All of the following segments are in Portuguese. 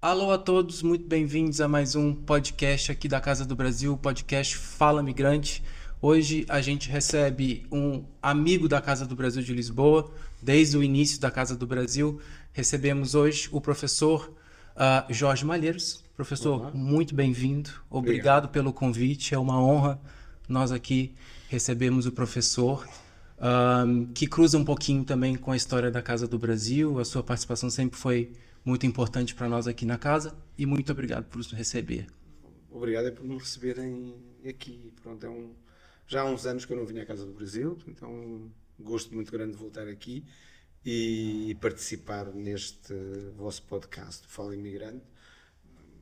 Alô a todos, muito bem-vindos a mais um podcast aqui da Casa do Brasil, o podcast Fala Migrante. Hoje a gente recebe um amigo da Casa do Brasil de Lisboa, desde o início da Casa do Brasil. Recebemos hoje o professor Jorge Malheiros. Professor, Olá. muito bem-vindo, obrigado pelo convite, é uma honra nós aqui recebemos o professor, que cruza um pouquinho também com a história da Casa do Brasil. A sua participação sempre foi muito importante para nós aqui na casa e muito obrigado por nos receber. Obrigado por me receberem aqui. Pronto, já há uns anos que eu não vinha à Casa do Brasil, então é um gosto muito grande de voltar aqui e participar neste vosso podcast, Fala Imigrante.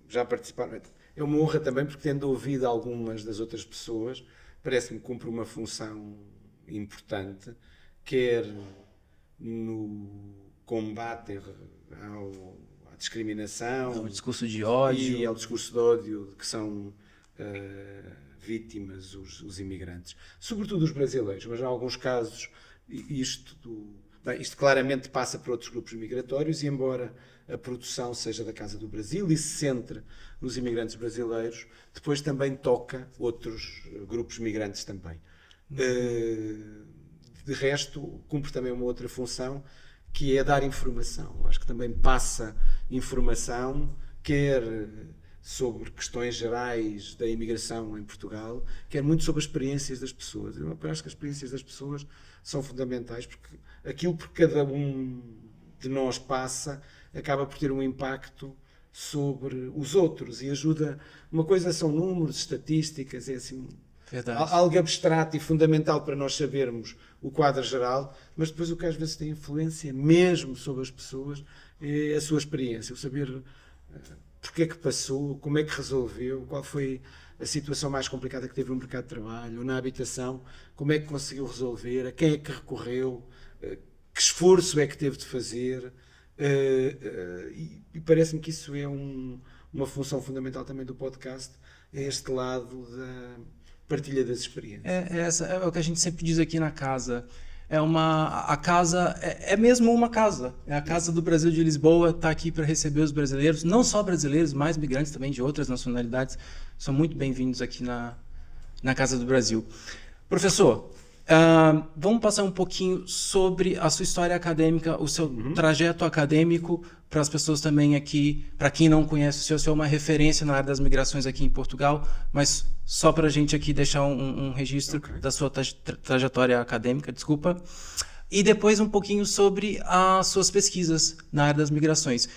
Já participaram. É uma honra também porque, tendo ouvido algumas das outras pessoas, parece-me que cumpre uma função importante, quer no combate à discriminação, O discurso de ódio. e ao discurso de ódio de que são vítimas os imigrantes, sobretudo os brasileiros, mas em alguns casos isto claramente passa para outros grupos migratórios, e embora a produção seja da Casa do Brasil e se centre nos imigrantes brasileiros, depois também toca outros grupos migrantes também. De resto, cumpre também uma outra função, que é dar informação. Acho que também passa informação, quer sobre questões gerais da imigração em Portugal, quer muito sobre as experiências das pessoas. Eu acho que as experiências das pessoas são fundamentais, porque aquilo por cada um de nós passa acaba por ter um impacto sobre os outros e ajuda. Uma coisa são números, estatísticas, é assim, algo abstrato e fundamental para nós sabermos o quadro geral, mas depois o que às vezes tem influência mesmo sobre as pessoas é a sua experiência, o saber porque é que passou, como é que resolveu, qual foi a situação mais complicada que teve no mercado de trabalho ou na habitação, como é que conseguiu resolver, a quem é que recorreu, que esforço é que teve de fazer, e parece-me que isso é uma função fundamental também do podcast, é este lado da partilha das experiências. É o que a gente sempre diz aqui na casa. A casa é mesmo uma casa. É a Casa do Brasil de Lisboa, está aqui para receber os brasileiros, não só brasileiros, mas migrantes também de outras nacionalidades. São muito bem-vindos aqui na Casa do Brasil. Professor, vamos passar um pouquinho sobre a sua história acadêmica, o seu trajeto acadêmico, para as pessoas também aqui, para quem não conhece o senhor é uma referência na área das migrações aqui em Portugal, mas só para a gente aqui deixar um registro da sua trajetória acadêmica, desculpa. E depois um pouquinho sobre as suas pesquisas na área das migrações.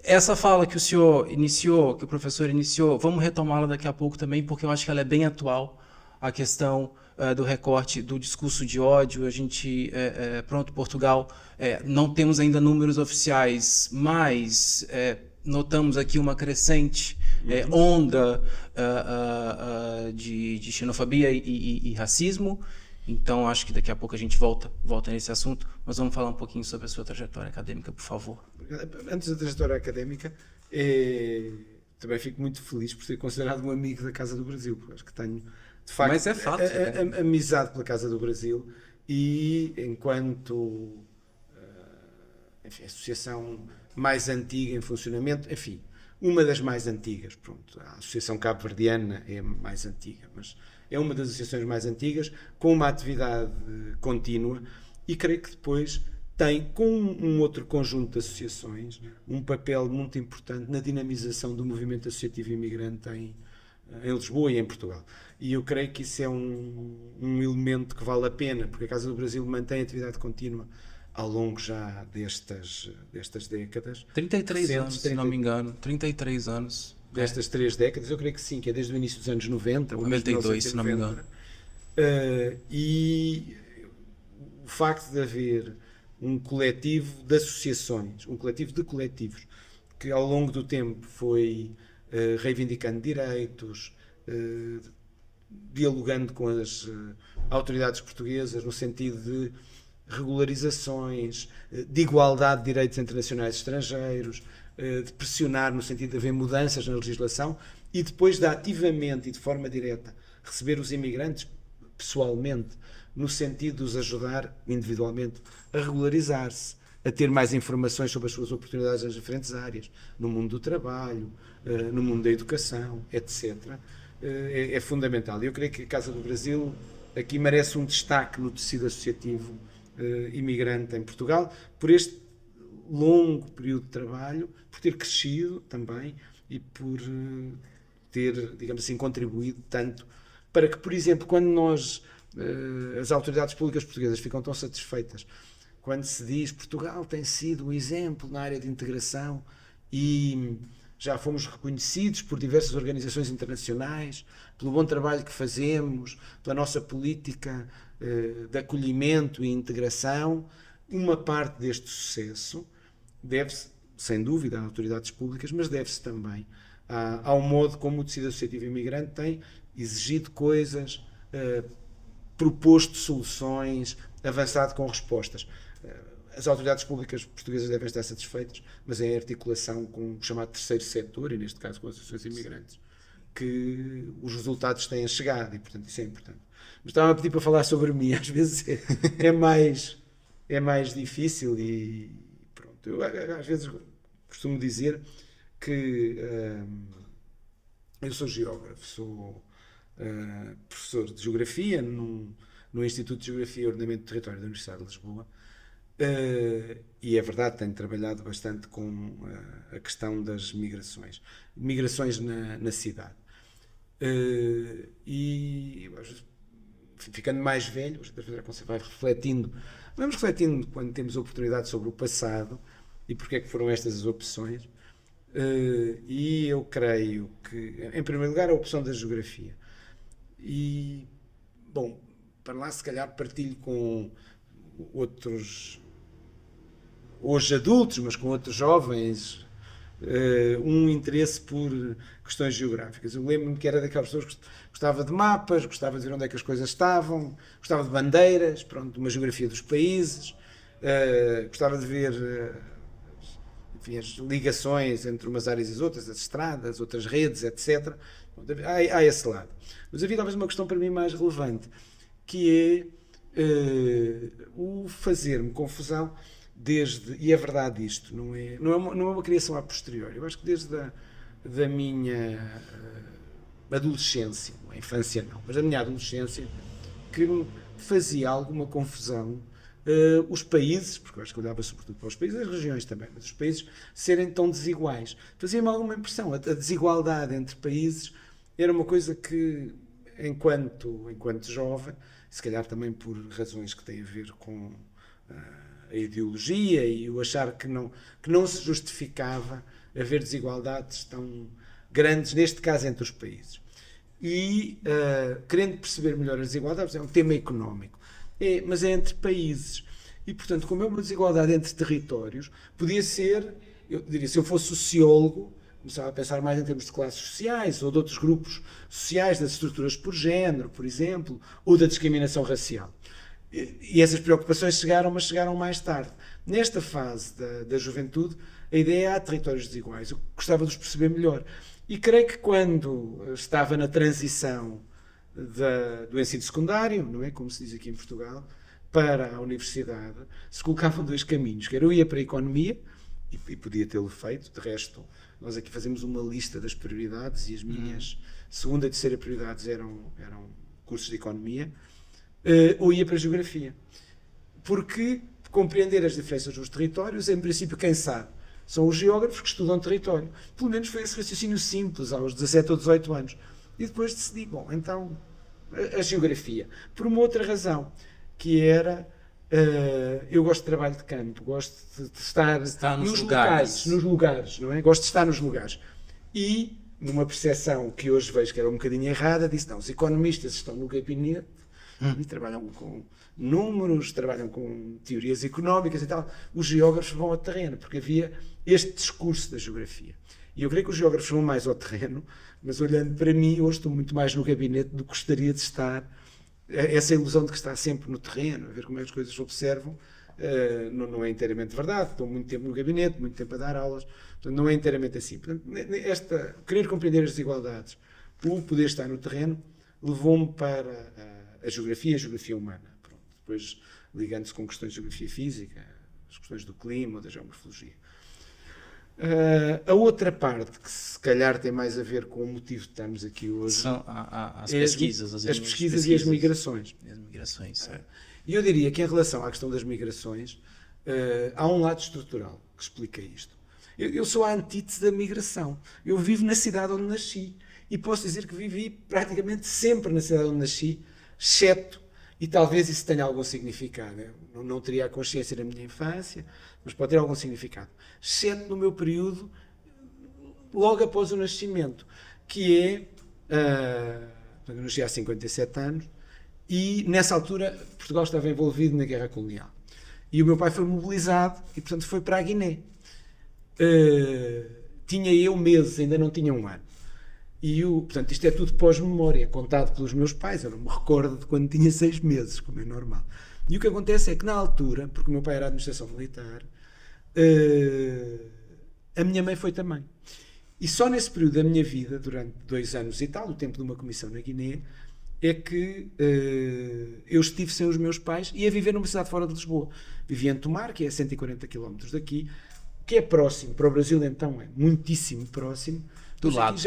Essa fala que o senhor iniciou, que o professor iniciou, vamos retomá-la daqui a pouco também, porque eu acho que ela é bem atual, a questão do recorte do discurso de ódio. A gente, Portugal, não temos ainda números oficiais, mas notamos aqui uma crescente onda de xenofobia e racismo. Então, acho que daqui a pouco a gente volta nesse assunto, mas vamos falar um pouquinho sobre a sua trajetória acadêmica, por favor. Antes da trajetória académica, também fico muito feliz por ser considerado um amigo da Casa do Brasil, porque acho que tenho, de facto, Mas é fato, amizade pela Casa do Brasil, e enquanto associação mais antiga em funcionamento, enfim, uma das mais antigas, pronto, a Associação Cabo-Verdiana é a mais antiga, mas é uma das associações mais antigas, com uma atividade contínua, e creio que depois tem, com um outro conjunto de associações, um papel muito importante na dinamização do movimento associativo imigrante em Lisboa e em Portugal. E eu creio que isso é um elemento que vale a pena, porque a Casa do Brasil mantém atividade contínua ao longo já destas décadas. 33 anos, se não me engano. 33 anos. Destas 3 décadas, eu creio que sim, que é desde o início dos anos 90. 92, se não me engano. E o facto de haver um coletivo de associações, um coletivo de coletivos, que ao longo do tempo foi reivindicando direitos, dialogando com as autoridades portuguesas no sentido de regularizações, de igualdade de direitos internacionais estrangeiros, de pressionar no sentido de haver mudanças na legislação, e depois de ativamente e de forma direta receber os imigrantes pessoalmente, no sentido de os ajudar individualmente a regularizar-se, a ter mais informações sobre as suas oportunidades nas diferentes áreas, no mundo do trabalho, no mundo da educação, etc., é fundamental. Eu creio que a Casa do Brasil aqui merece um destaque no tecido associativo imigrante em Portugal, por este longo período de trabalho, por ter crescido também e por ter, digamos assim, contribuído tanto para que, por exemplo, quando as autoridades públicas portuguesas ficam tão satisfeitas quando se diz Portugal tem sido um exemplo na área de integração e já fomos reconhecidos por diversas organizações internacionais pelo bom trabalho que fazemos, pela nossa política de acolhimento e integração, uma parte deste sucesso deve-se, sem dúvida, às autoridades públicas, mas deve-se também ao modo como o tecido associativo imigrante tem exigido coisas, proposto soluções, avançado com respostas. As autoridades públicas portuguesas devem estar satisfeitas, mas é em articulação com o chamado terceiro setor, e neste caso com as associações imigrantes, que os resultados têm chegado, e portanto isso é importante. Mas estava a pedir para falar sobre mim, às vezes é mais difícil e pronto. Eu às vezes costumo dizer que eu sou geógrafo, sou professor de Geografia no Instituto de Geografia e Ordenamento do Território da Universidade de Lisboa, e é verdade, tenho trabalhado bastante com a questão das migrações na cidade, e às vezes, ficando mais velho, você vai refletindo, vamos refletindo quando temos oportunidade sobre o passado e porque é que foram estas as opções, e eu creio que, em primeiro lugar, a opção da geografia. E, bom, para lá se calhar partilho com outros, hoje adultos, mas com outros jovens, um interesse por questões geográficas. Eu lembro-me que era daquelas pessoas que gostava de mapas, gostava de ver onde é que as coisas estavam, gostava de bandeiras, pronto, de uma geografia dos países, gostava de ver enfim, as ligações entre umas áreas e as outras, as estradas, outras redes, etc. Há esse lado. Mas havia talvez uma questão para mim mais relevante, que é o fazer-me confusão e é verdade isto, não é uma criação a posteriori. Eu acho que desde da minha adolescência, não é infância não, mas da minha adolescência, que me fazia alguma confusão os países, porque eu acho que olhava sobretudo para os países, as regiões também, mas os países serem tão desiguais. Fazia-me alguma impressão, a desigualdade entre países era uma coisa que, enquanto jovem, se calhar também por razões que têm a ver com a ideologia e o achar que não se justificava haver desigualdades tão grandes, neste caso entre os países. E querendo perceber melhor as desigualdades, é um tema económico, mas é entre países. E, portanto, como é uma desigualdade entre territórios, podia ser, eu diria, se eu fosse sociólogo, começava a pensar mais em termos de classes sociais ou de outros grupos sociais, das estruturas por género, por exemplo, ou da discriminação racial. E essas preocupações chegaram, mas chegaram mais tarde. Nesta fase da juventude, a ideia é há territórios desiguais. Eu gostava de os perceber melhor. E creio que quando estava na transição do ensino secundário, não é, como se diz aqui em Portugal, para a universidade, se colocavam dois caminhos, que era eu ia para a economia, e podia tê-lo feito, de resto, nós aqui fazemos uma lista das prioridades, e as minhas segunda e terceira prioridades eram cursos de economia, ou ia para a geografia. Porque compreender as diferenças dos territórios, em princípio, quem sabe, são os geógrafos que estudam território. Pelo menos foi esse raciocínio simples, aos 17 ou 18 anos. E depois decidi, bom, então, a geografia. Por uma outra razão, que era, eu gosto de trabalho de campo, gosto de estar nos lugares, não é? Gosto de estar nos lugares. E, numa percepção que hoje vejo que era um bocadinho errada, disse, não, os economistas estão no gabinete e trabalham com números, trabalham com teorias económicas e tal. Os geógrafos vão ao terreno, porque havia este discurso da geografia. E eu creio que os geógrafos vão mais ao terreno, mas olhando para mim, hoje estou muito mais no gabinete do que gostaria de estar. Essa ilusão de que está sempre no terreno, a ver como é que as coisas se observam, não é inteiramente verdade. Estou muito tempo no gabinete, muito tempo a dar aulas, portanto, não é inteiramente assim. Portanto, querer compreender as desigualdades, o poder estar no terreno, levou-me para a geografia humana. Pronto. Depois, ligando-se com questões de geografia física, as as questões do clima ou da geomorfologia. A outra parte, que se calhar tem mais a ver com o motivo de estarmos aqui hoje, são as pesquisas. As pesquisas e as migrações. As migrações. E eu diria que em relação à questão das migrações, há um lado estrutural que explica isto. Eu sou a antítese da migração. Eu vivo na cidade onde nasci e posso dizer que vivi praticamente sempre na cidade onde nasci, exceto, e talvez isso tenha algum significado, eu não teria a consciência da minha infância, mas pode ter algum significado, exceto no meu período logo após o nascimento, que é, eu nasci há 57 anos, e nessa altura Portugal estava envolvido na guerra colonial. E o meu pai foi mobilizado e, portanto, foi para a Guiné. Tinha eu meses, ainda não tinha um ano. E portanto, isto é tudo pós-memória, contado pelos meus pais. Eu não me recordo de quando tinha 6 meses, como é normal. E o que acontece é que, na altura, porque o meu pai era administração militar, a minha mãe foi também. E só nesse período da minha vida, durante 2 anos e tal, o tempo de uma comissão na Guiné, é que eu estive sem os meus pais e a viver numa cidade fora de Lisboa. Vivia em Tomar, que é a 140 km daqui, que é próximo, para o Brasil então é muitíssimo próximo, do lado. Aqui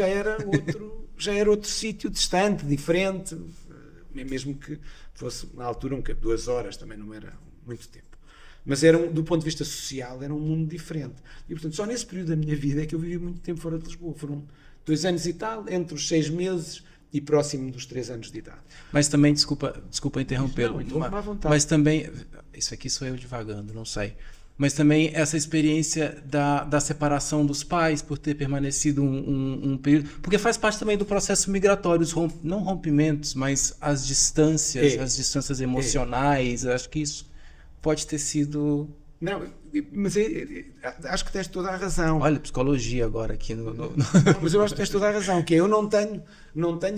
já era outro sítio distante, diferente, mesmo que fosse na altura 2 horas, também não era muito tempo. Mas do ponto de vista social, era um mundo diferente. E portanto, só nesse período da minha vida é que eu vivi muito tempo fora de Lisboa. Foram 2 anos e tal, entre os 6 meses e próximo dos 3 anos de idade. Mas também, desculpa interrompê-lo, à vontade. mas também, isso aqui sou eu divagando, não sei, mas também essa experiência da separação dos pais, por ter permanecido um período, porque faz parte também do processo migratório, não rompimentos, mas as distâncias emocionais, acho que isso pode ter sido... Não, mas acho que tens toda a razão. Olha, psicologia agora aqui no... Não, mas eu acho que tens toda a razão, que eu não tenho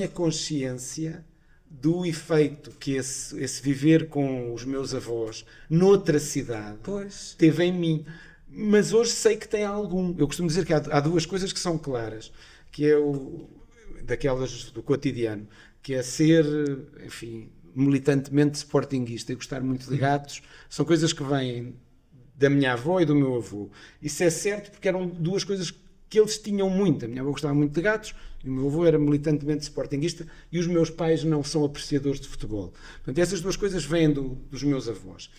a consciência do efeito que esse viver com os meus avós noutra cidade teve em mim. Mas hoje sei que tem algum. Eu costumo dizer que há 2 coisas que são claras, que é daquelas do cotidiano, que é ser, enfim, militantemente sportinguista e gostar muito de gatos, são coisas que vêm da minha avó e do meu avô. Isso é certo porque eram 2 coisas que eles tinham muito. A minha avó gostava muito de gatos e o meu avô era militantemente sportinguista e os meus pais não são apreciadores de futebol. Portanto, essas 2 coisas vêm dos meus avós.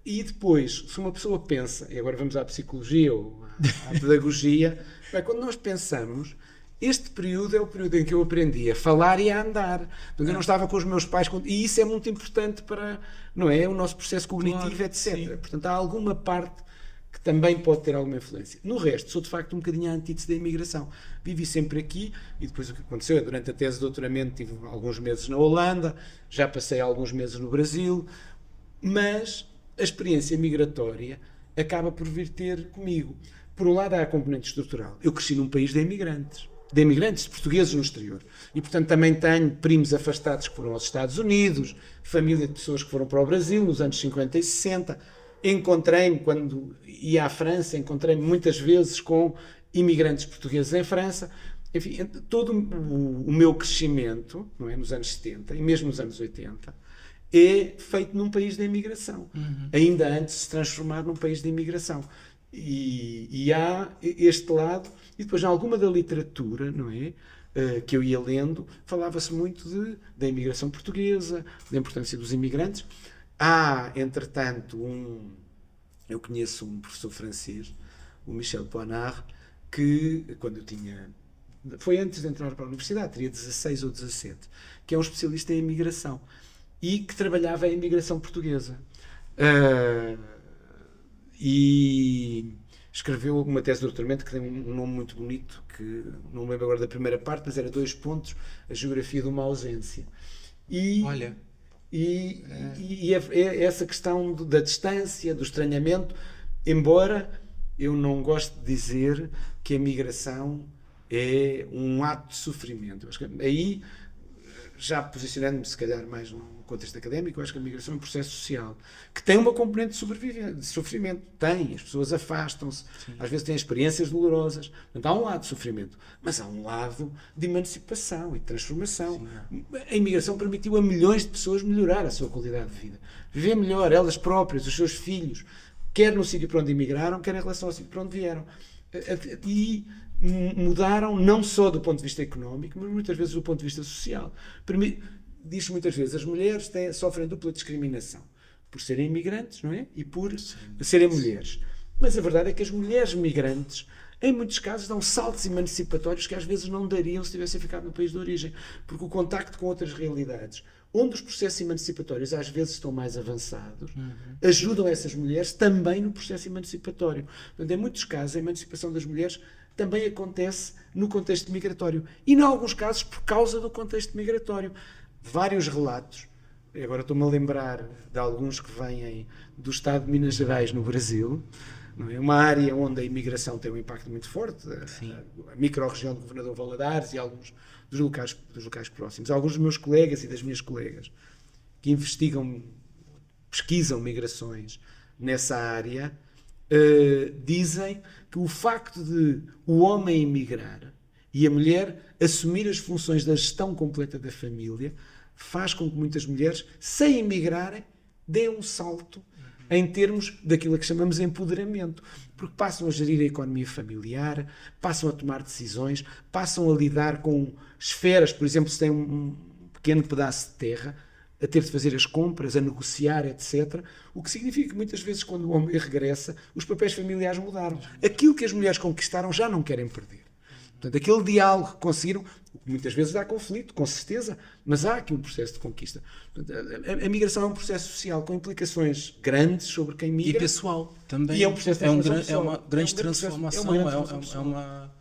E depois, se uma pessoa pensa, e agora vamos à psicologia ou à pedagogia, quando nós pensamos, este período é o período em que eu aprendi a falar e a andar. Portanto, eu não estava com os meus pais, e isso é muito importante para, não é, o nosso processo cognitivo, claro, etc. Sim. Portanto, há alguma parte que também pode ter alguma influência. No resto, sou de facto um bocadinho a antítese da imigração. Vivi sempre aqui e depois o que aconteceu é, durante a tese de doutoramento, tive alguns meses na Holanda, já passei alguns meses no Brasil, mas a experiência migratória acaba por vir ter comigo. Por um lado, há a componente estrutural. Eu cresci num país de imigrantes, de portugueses no exterior. E, portanto, também tenho primos afastados que foram aos Estados Unidos, família de pessoas que foram para o Brasil nos anos 50 e 60. Encontrei-me, quando ia à França, encontrei-me muitas vezes com imigrantes portugueses em França. Enfim, todo o meu crescimento, não é, nos anos 70 e mesmo nos anos 80, é feito num país de imigração. Ainda antes de se transformar num país de imigração. E há este lado, e depois alguma da literatura, não é, que eu ia lendo, falava-se muito da imigração portuguesa, da importância dos imigrantes. Há, entretanto, eu conheço um professor francês, o Michel Poinard, que quando eu tinha, foi antes de entrar para a universidade, teria 16 ou 17, que é um especialista em imigração e que trabalhava em imigração portuguesa. E escreveu uma tese de doutoramento que tem um nome muito bonito, que não me lembro agora da primeira parte, mas era 2 pontos, a geografia de uma ausência. Olha. E é essa questão da distância, do estranhamento, embora eu não goste de dizer que a migração é um ato de sofrimento. Eu acho que aí já posicionando-me se calhar mais no contexto académico, eu acho que a migração é um processo social que tem uma componente de sofrimento. Tem, as pessoas afastam-se, às vezes têm experiências dolorosas. Portanto, há um lado de sofrimento, mas há um lado de emancipação e de transformação. A imigração permitiu a milhões de pessoas melhorar a sua qualidade de vida. Viver melhor, elas próprias, os seus filhos, quer no sítio para onde emigraram, quer em relação ao sítio para onde vieram. E mudaram não só do ponto de vista económico, mas muitas vezes do ponto de vista social. Diz-se muitas vezes, as mulheres sofrem dupla discriminação, por serem imigrantes, não é? E por serem mulheres. Mas a verdade é que as mulheres migrantes, em muitos casos, dão saltos emancipatórios que às vezes não dariam se tivessem ficado no país de origem, porque o contacto com outras realidades, onde os processos emancipatórios às vezes estão mais avançados, ajudam essas mulheres também no processo emancipatório. Portanto, em muitos casos, a emancipação das mulheres também acontece no contexto migratório. E, em alguns casos, por causa do contexto migratório. Vários relatos, agora estou-me a lembrar de alguns que vêm do estado de Minas Gerais, no Brasil, não é? Uma área onde a imigração tem um impacto muito forte, a micro-região do Governador Valadares e alguns dos locais próximos. Alguns dos meus colegas e das minhas colegas que pesquisam migrações nessa área, dizem que o facto de o homem emigrar e a mulher assumir as funções da gestão completa da família faz com que muitas mulheres, sem emigrarem, deem um salto em termos daquilo que chamamos de empoderamento, porque passam a gerir a economia familiar, passam a tomar decisões, passam a lidar com esferas, por exemplo, se tem um pequeno pedaço de terra, a ter de fazer as compras, a negociar, etc. O que significa que muitas vezes, quando o homem regressa, os papéis familiares mudaram. Aquilo que as mulheres conquistaram já não querem perder. Portanto, aquele diálogo que conseguiram, muitas vezes dá conflito, com certeza, mas há aqui um processo de conquista. Portanto, a migração é um processo social com implicações grandes sobre quem migra. E pessoal também. E é um processo de transformação. É uma grande transformação.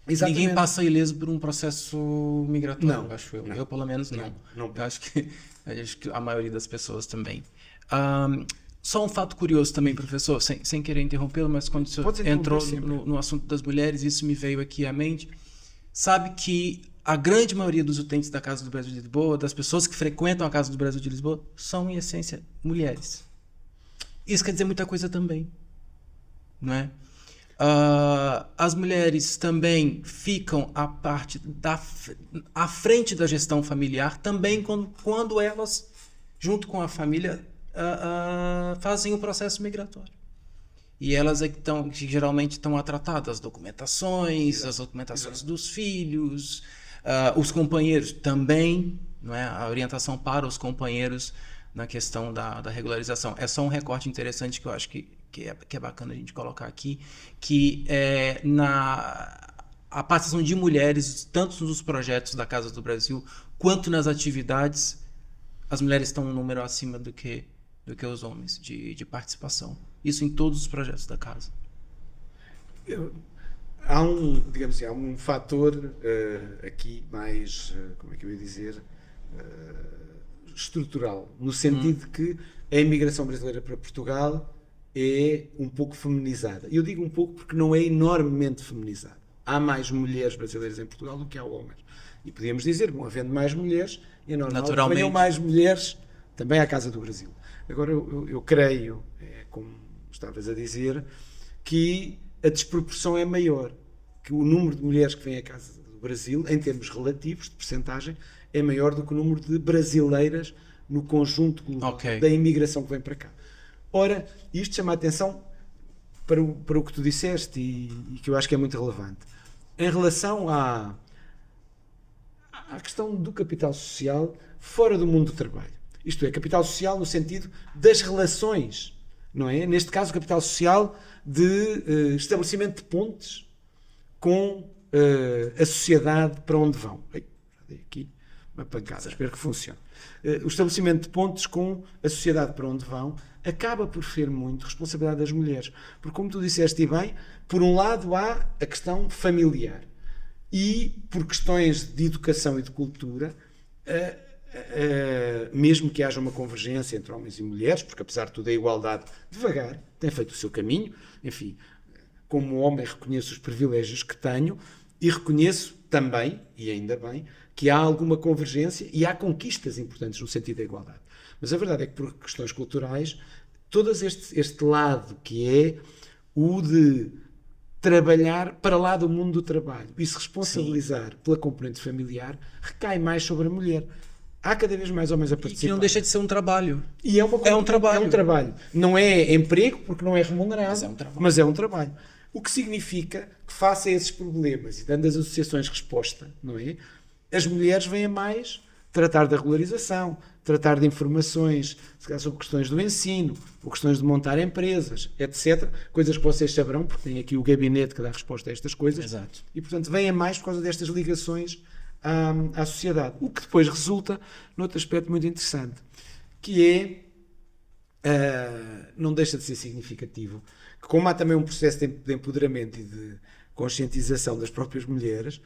Exatamente. Ninguém passa ileso por um processo migratório, Não, acho eu. não. Eu, pelo menos, não. Eu acho que a maioria das pessoas também. Só um fato curioso também, professor, sem querer interrompê-lo, mas quando o senhor entrou no assunto das mulheres, isso me veio aqui à mente. Sabe que a grande maioria dos utentes da Casa do Brasil de Lisboa, das pessoas que frequentam a Casa do Brasil de Lisboa, são, em essência, mulheres. Isso quer dizer muita coisa também, não é? As mulheres também ficam à frente da gestão familiar, também quando elas, junto com a família, fazem o processo migratório. E elas é que geralmente estão a tratar das documentações, as documentações dos filhos, os companheiros também, não é? A orientação para os companheiros na questão da regularização. É só um recorte interessante que eu acho que é bacana a gente colocar aqui, que é a participação de mulheres, tanto nos projetos da Casa do Brasil, quanto nas atividades, as mulheres estão um número acima do que os homens de participação. Isso em todos os projetos da Casa. Há um fator aqui mais, como é que eu ia dizer, estrutural, no sentido de que a imigração brasileira para Portugal é um pouco feminizada. Eu digo um pouco porque não é enormemente feminizada. Há mais mulheres brasileiras em Portugal do que há homens. E podíamos dizer, bom, havendo mais mulheres, é normal que venham mais mulheres também à Casa do Brasil. Agora, eu creio, como estavas a dizer, que a desproporção é maior, que o número de mulheres que vêm à Casa do Brasil, em termos relativos, de percentagem, é maior do que o número de brasileiras no conjunto global da imigração que vem para cá. Ora, isto chama a atenção para o que tu disseste e que eu acho que é muito relevante. Em relação à questão do capital social fora do mundo do trabalho. Isto é, capital social no sentido das relações, não é? Neste caso, capital social de estabelecimento de pontes com a sociedade para onde vão. Já dei aqui uma pancada, espero que funcione. O estabelecimento de pontes com a sociedade para onde vão acaba por ser muito responsabilidade das mulheres. Porque, como tu disseste bem, por um lado há a questão familiar e, por questões de educação e de cultura, mesmo que haja uma convergência entre homens e mulheres, porque apesar de tudo a igualdade devagar tem feito o seu caminho, enfim, como homem reconheço os privilégios que tenho, E reconheço também, e ainda bem, que há alguma convergência e há conquistas importantes no sentido da igualdade. Mas a verdade é que, por questões culturais, todo este lado que é o de trabalhar para lá do mundo do trabalho e se responsabilizar pela componente familiar recai mais sobre a mulher. Há cada vez mais homens a E participar. que não deixa de ser um trabalho. E é um trabalho. É um trabalho. Não é emprego, porque não é remunerado, mas é um trabalho. O que significa que, face a esses problemas e dando às associações resposta, não é? As mulheres vêm a mais tratar da regularização, tratar de informações sobre questões do ensino, ou questões de montar empresas, etc. Coisas que vocês saberão, porque tem aqui o gabinete que dá resposta a estas coisas. Exato. E, portanto, vêm a mais por causa destas ligações à sociedade. O que depois resulta noutro aspecto muito interessante, que é, não deixa de ser significativo, que como há também um processo de empoderamento e de conscientização das próprias mulheres,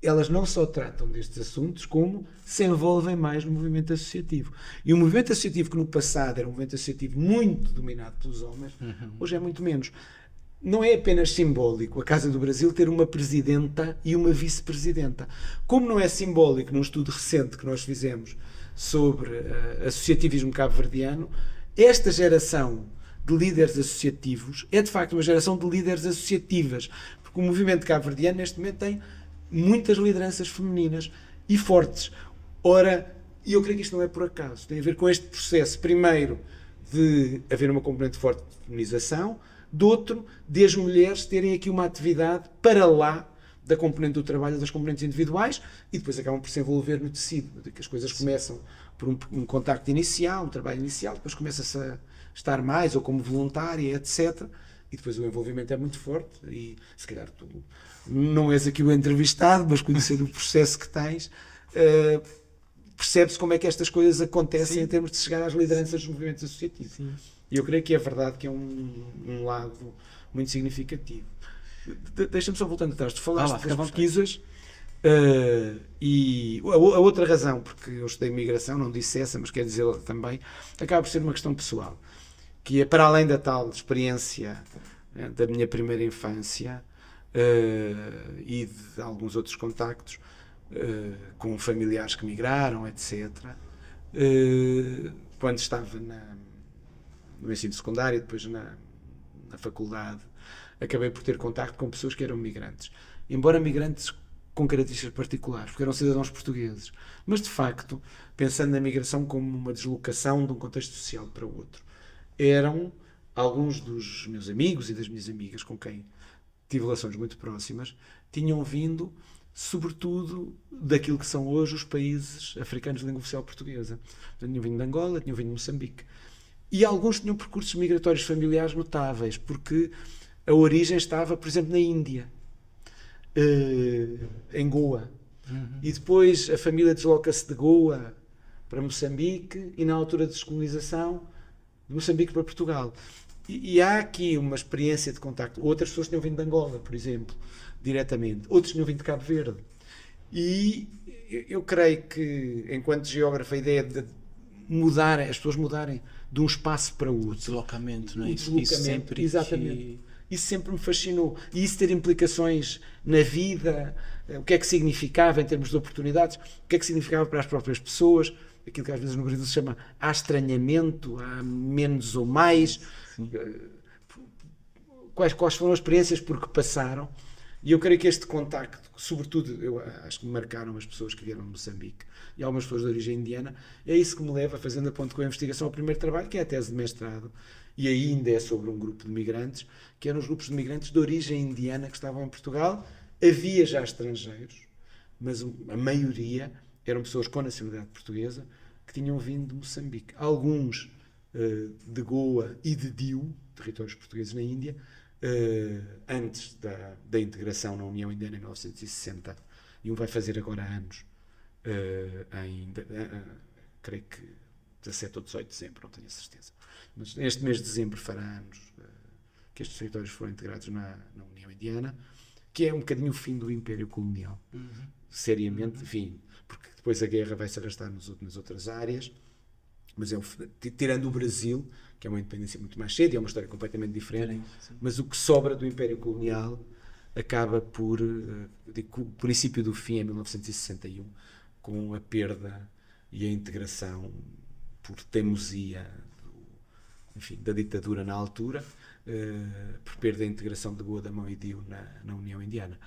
elas não só tratam destes assuntos, como se envolvem mais no movimento associativo. E o movimento associativo, que no passado era um movimento associativo muito dominado pelos homens, hoje é muito menos. Não é apenas simbólico a Casa do Brasil ter uma presidenta e uma vice-presidenta. Como não é simbólico num estudo recente que nós fizemos sobre associativismo cabo-verdiano, esta geração de líderes associativos é de facto uma geração de líderes associativas, porque o movimento cabo-verdiano neste momento tem muitas lideranças femininas e fortes. Ora, eu creio que isto não é por acaso. Tem a ver com este processo, primeiro, de haver uma componente forte de feminização, de outro, de as mulheres terem aqui uma atividade para lá da componente do trabalho, das componentes individuais, e depois acabam por se envolver no tecido, de que as coisas começam por um contacto inicial, um trabalho inicial, depois começa-se a estar mais, ou como voluntária, etc., e depois o envolvimento é muito forte, e se calhar tu não és aqui o entrevistado, mas conhecendo o processo que tens, percebe-se como é que estas coisas acontecem. Sim. Em termos de chegar às lideranças dos movimentos associativos. Sim. E eu creio que é verdade que é um lado muito significativo. Deixa-me só voltando atrás, tu falaste das pesquisas, e a outra razão, porque eu estudei migração, não disse essa, mas quero dizê-la também, acaba por ser uma questão pessoal, que é para além da tal experiência da minha primeira infância, e de alguns outros contactos com familiares que migraram, etc. Quando estava no ensino secundário, depois na faculdade, acabei por ter contacto com pessoas que eram migrantes. Embora migrantes com características particulares, porque eram cidadãos portugueses. Mas, de facto, pensando na migração como uma deslocação de um contexto social para outro, eram alguns dos meus amigos e das minhas amigas com quem tive relações muito próximas, tinham vindo, sobretudo, daquilo que são hoje os países africanos de língua oficial portuguesa. Tinham vindo de Angola, tinham vindo de Moçambique. E alguns tinham percursos migratórios familiares notáveis, porque a origem estava, por exemplo, na Índia, em Goa. E depois a família desloca-se de Goa para Moçambique e, na altura de descolonização, de Moçambique para Portugal. E há aqui uma experiência de contacto. Outras pessoas tinham vindo de Angola, por exemplo, diretamente. Outros tinham vindo de Cabo Verde. E eu creio que, enquanto geógrafo, a ideia de as pessoas mudarem de um espaço para outro. O deslocamento, não é? Isso sempre, exatamente. Isso sempre me fascinou. E isso ter implicações na vida, o que é que significava em termos de oportunidades, o que é que significava para as próprias pessoas, aquilo que às vezes no Brasil se chama há estranhamento, há menos ou mais, quais foram as experiências por que passaram. E eu creio que este contacto, sobretudo, eu acho que me marcaram as pessoas que vieram de Moçambique e algumas pessoas de origem indiana, é isso que me leva, fazendo a ponte com a investigação, ao primeiro trabalho, que é a tese de mestrado, e ainda é sobre um grupo de migrantes, que eram os grupos de migrantes de origem indiana que estavam em Portugal. Havia já estrangeiros, mas a maioria eram pessoas com nacionalidade portuguesa que tinham vindo de Moçambique. Alguns de Goa e de Diu, territórios portugueses na Índia, antes da integração na União Indiana em 1960, e um vai fazer agora anos, creio que 17 ou 18 de dezembro, não tenho a certeza. Mas este mês de dezembro fará anos que estes territórios foram integrados na União Indiana, que é um bocadinho o fim do Império Colonial. Seriamente, enfim, porque depois a guerra vai se arrastar nas outras áreas, mas tirando o Brasil, que é uma independência muito mais cedo, e é uma história completamente diferente, mas o que sobra do Império Colonial acaba por, digo, o princípio do fim em 1961, com a perda e a integração por teimosia enfim, da ditadura na altura, por perda da integração de Goa, Damão e Diu na União Indiana.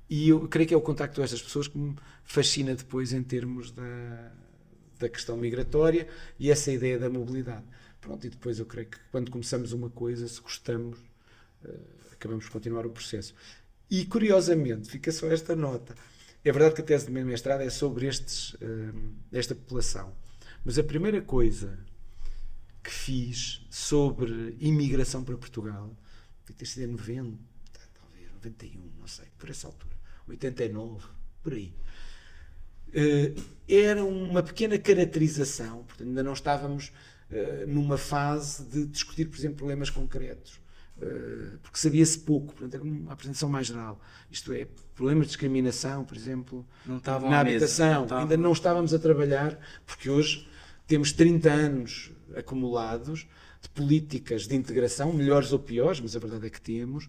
E eu creio que é o contacto com estas pessoas que me fascina depois em termos da questão migratória e essa ideia da mobilidade. Pronto, e depois eu creio que quando começamos uma coisa, se gostamos, acabamos por continuar o processo. E curiosamente, fica só esta nota, é verdade que a tese de meu mestrado é sobre esta população, mas a primeira coisa que fiz sobre imigração para Portugal, deve ter sido em 90, talvez 91, não sei, por essa altura, 89, por aí. Era uma pequena caracterização, portanto, ainda não estávamos numa fase de discutir, por exemplo, problemas concretos, porque sabia-se pouco, portanto, era uma apresentação mais geral. Isto é, problemas de discriminação, por exemplo, na habitação, ainda não estávamos a trabalhar, porque hoje temos 30 anos acumulados de políticas de integração, melhores ou piores, mas a verdade é que temos,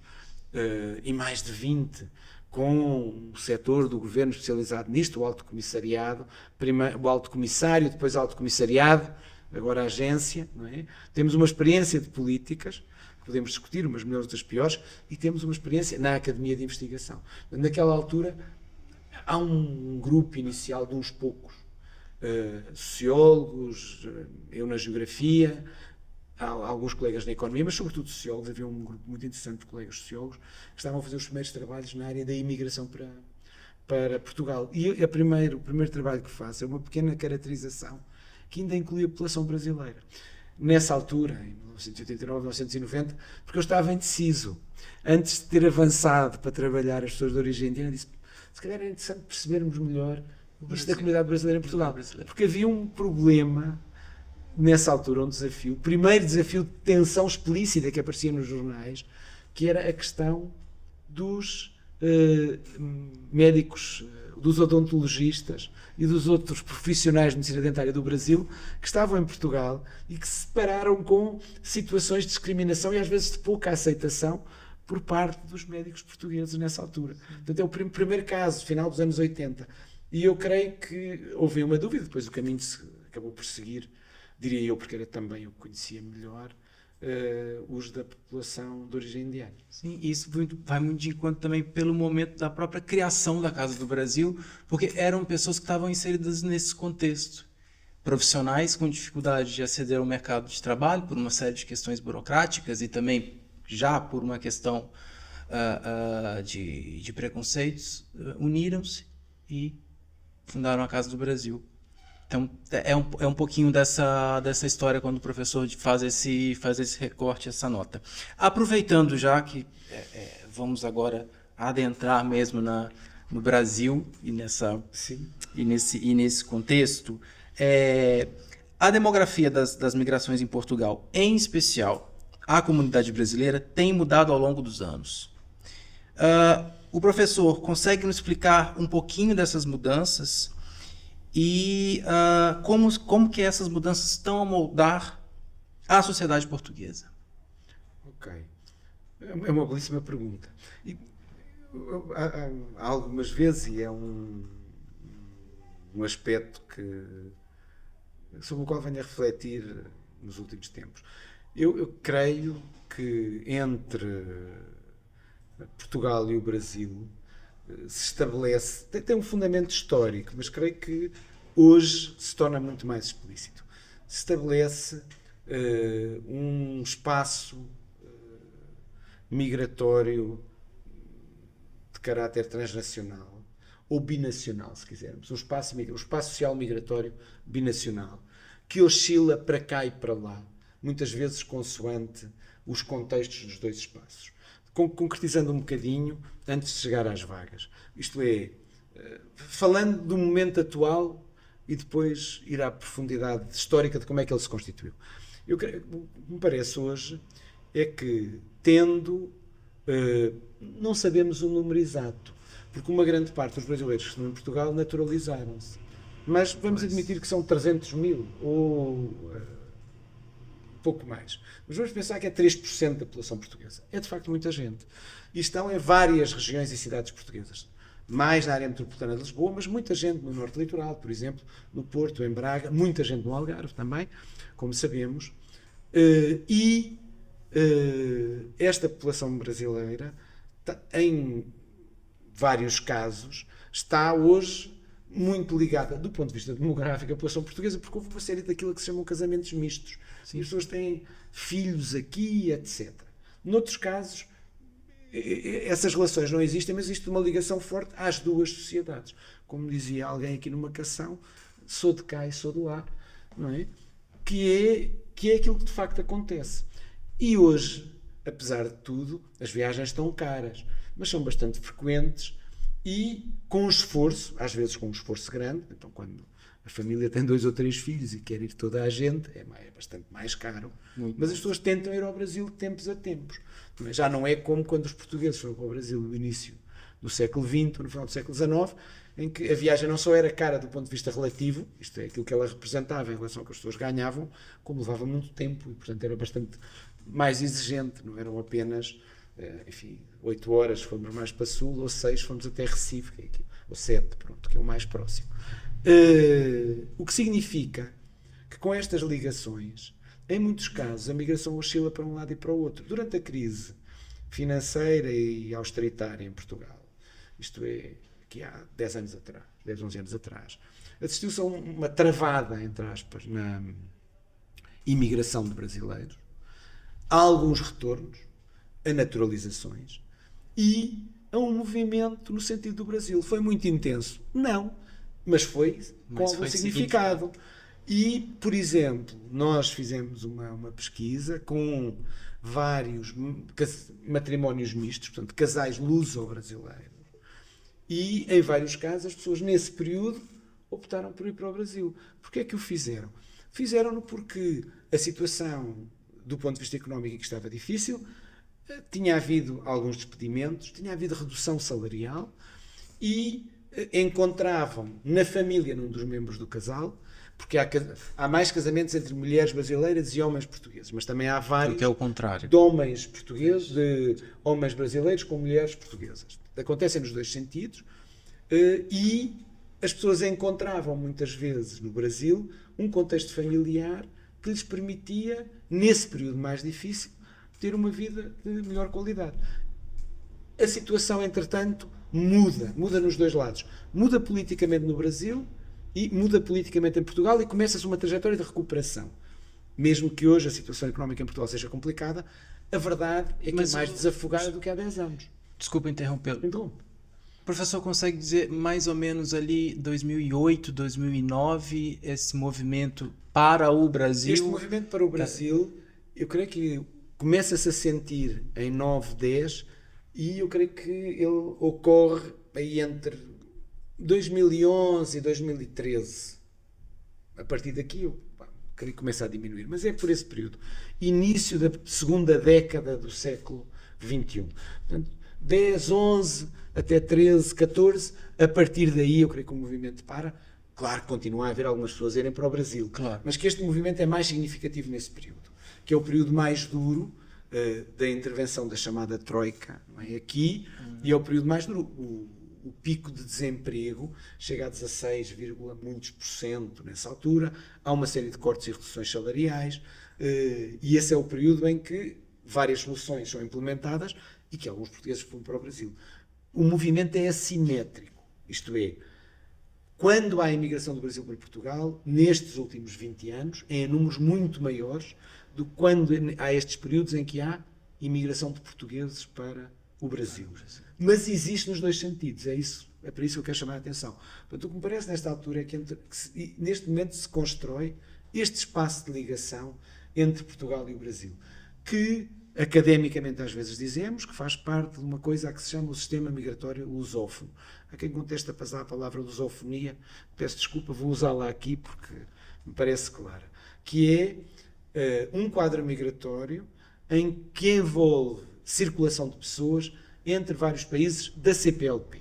e mais de 20 com o setor do governo especializado nisto, o Alto Comissariado, o Alto Comissário, depois o Alto Comissariado, agora a agência, não é? Temos uma experiência de políticas, podemos discutir umas melhores das piores, e temos uma experiência na Academia de Investigação. Naquela altura, há um grupo inicial de uns poucos, sociólogos, eu na geografia, há alguns colegas na economia, mas sobretudo sociólogos. Havia um grupo muito interessante de colegas sociólogos que estavam a fazer os primeiros trabalhos na área da imigração para Portugal. E o primeiro trabalho que faço é uma pequena caracterização que ainda inclui a população brasileira. Nessa altura, em 1989, 1990, porque eu estava indeciso. Antes de ter avançado para trabalhar as pessoas de origem indiana, disse, se calhar era interessante percebermos melhor isto da comunidade brasileira em Portugal. Porque havia um problema, nessa altura, um desafio, o primeiro desafio de tensão explícita que aparecia nos jornais, que era a questão dos médicos, dos odontologistas e dos outros profissionais de medicina dentária do Brasil que estavam em Portugal e que se depararam com situações de discriminação e às vezes de pouca aceitação por parte dos médicos portugueses nessa altura. Portanto, é o primeiro caso, final dos anos 80. E eu creio que houve uma dúvida, depois o caminho se acabou por seguir, diria eu, porque era também eu que conhecia melhor, os da população de origem indiana. Sim, isso vai muito de encontro também pelo momento da própria criação da Casa do Brasil, porque eram pessoas que estavam inseridas nesse contexto. Profissionais com dificuldade de aceder ao mercado de trabalho por uma série de questões burocráticas e também já por uma questão de preconceitos, uniram-se e fundaram a Casa do Brasil. Então, é um pouquinho dessa história quando o professor faz esse recorte, essa nota. Aproveitando já que vamos agora adentrar mesmo no Brasil e nesse contexto, a demografia das migrações em Portugal, em especial a comunidade brasileira, tem mudado ao longo dos anos. O professor consegue nos explicar um pouquinho dessas mudanças e como que essas mudanças estão a moldar a sociedade portuguesa? Ok. É uma belíssima pergunta. E, há algumas vezes, e é um aspecto sobre o qual venho a refletir nos últimos tempos. Eu creio que entre Portugal e o Brasil se estabelece, tem um fundamento histórico, mas creio que hoje se torna muito mais explícito. Se estabelece um espaço migratório de caráter transnacional ou binacional, se quisermos, um espaço social migratório binacional, que oscila para cá e para lá, muitas vezes consoante os contextos dos dois espaços. Concretizando um bocadinho, antes de chegar às vagas. Isto é, falando do momento atual e depois ir à profundidade histórica de como é que ele se constituiu. O que me parece hoje é que, não sabemos o número exato, porque uma grande parte dos brasileiros que estão em Portugal naturalizaram-se. Mas vamos admitir que são 300 mil, ou pouco mais. Mas vamos pensar que é 3% da população portuguesa. É de facto muita gente. E estão em várias regiões e cidades portuguesas. Mais na área metropolitana de Lisboa, mas muita gente no norte litoral, por exemplo, no Porto, em Braga, muita gente no Algarve também, como sabemos. Esta população brasileira, em vários casos, está hoje muito ligada, do ponto de vista demográfico, à população portuguesa, porque houve uma série daquilo que se chamam casamentos mistos. Sim. E as pessoas têm filhos aqui, etc. Noutros casos, essas relações não existem, mas existe uma ligação forte às duas sociedades. Como dizia alguém aqui numa canção, sou de cá e sou de lá, não é? Que é aquilo que de facto acontece. E hoje, apesar de tudo, as viagens estão caras, mas são bastante frequentes e com esforço, às vezes com um esforço grande. Então, quando a família tem 2 ou 3 filhos e quer ir toda a gente, é bastante mais caro. Muito mas as pessoas tentam ir ao Brasil de tempos a tempos. Mas já não é como quando os portugueses foram para o Brasil no início do século XX, no final do século XIX, em que a viagem não só era cara do ponto de vista relativo, isto é, aquilo que ela representava em relação ao que as pessoas ganhavam, como levava muito tempo e, portanto, era bastante mais exigente. Não eram apenas, 8 horas, fomos mais para Sul, ou 6, fomos até Recife, que é aqui, ou 7, pronto, que é o mais próximo. O que significa que com estas ligações, em muitos casos, a migração oscila para um lado e para o outro. Durante a crise financeira e austeritária em Portugal, isto é, aqui há 10 anos atrás, 10, 11 anos atrás, assistiu-se a uma travada, entre aspas, na imigração de brasileiros, há alguns retornos, a naturalizações e a um movimento no sentido do Brasil. Foi muito intenso? Não, mas foi com algum significado. E, por exemplo, nós fizemos uma pesquisa com vários matrimónios mistos, portanto, casais luso-brasileiros, e, em vários casos, as pessoas, nesse período, optaram por ir para o Brasil. Porquê é que o fizeram? Fizeram-no porque a situação, do ponto de vista económico, que estava difícil, tinha havido alguns despedimentos, tinha havido redução salarial e encontravam na família, num dos membros do casal, porque há mais casamentos entre mulheres brasileiras e homens portugueses, mas também há vários que é o contrário. De homens portugueses, de homens brasileiros com mulheres portuguesas. Acontecem nos dois sentidos e as pessoas encontravam muitas vezes no Brasil um contexto familiar que lhes permitia, nesse período mais difícil, ter uma vida de melhor qualidade. A situação, entretanto, muda nos dois lados. Muda politicamente no Brasil e muda politicamente em Portugal e começa-se uma trajetória de recuperação. Mesmo que hoje a situação económica em Portugal seja complicada, a verdade é que é mais desafogada do que há 10 anos. Desculpa interrompê-lo. Interrompe. O professor consegue dizer mais ou menos ali 2008, 2009, esse movimento para o Brasil? Este movimento para o Brasil, eu creio que começa-se a sentir em 9, 10 e eu creio que ele ocorre aí entre 2011 e 2013. A partir daqui eu creio que começa a diminuir, mas é por esse período. Início da segunda década do século XXI. Portanto, 10, 11 até 13, 14, a partir daí eu creio que o movimento para. Claro que continua a haver algumas pessoas a irem para o Brasil, claro, mas que este movimento é mais significativo nesse período, que é o período mais duro da intervenção da chamada Troika, não é? Aqui, e é o período mais duro. O pico de desemprego chega a 16, muitos por cento nessa altura, há uma série de cortes e reduções salariais, e esse é o período em que várias soluções são implementadas e que alguns portugueses vão para o Brasil. O movimento é assimétrico, isto é, quando há imigração do Brasil para Portugal, nestes últimos 20 anos, é em números muito maiores do que quando há estes períodos em que há imigração de portugueses para o Brasil. Mas existe nos dois sentidos, é para isso que eu quero chamar a atenção. Portanto, o que me parece nesta altura é que neste momento se constrói este espaço de ligação entre Portugal e o Brasil, que academicamente às vezes dizemos que faz parte de uma coisa a que se chama o sistema migratório lusófono. Há quem contesta a palavra lusofonia, peço desculpa, vou usá-la aqui porque me parece clara, que é um quadro migratório em que envolve circulação de pessoas entre vários países da CPLP.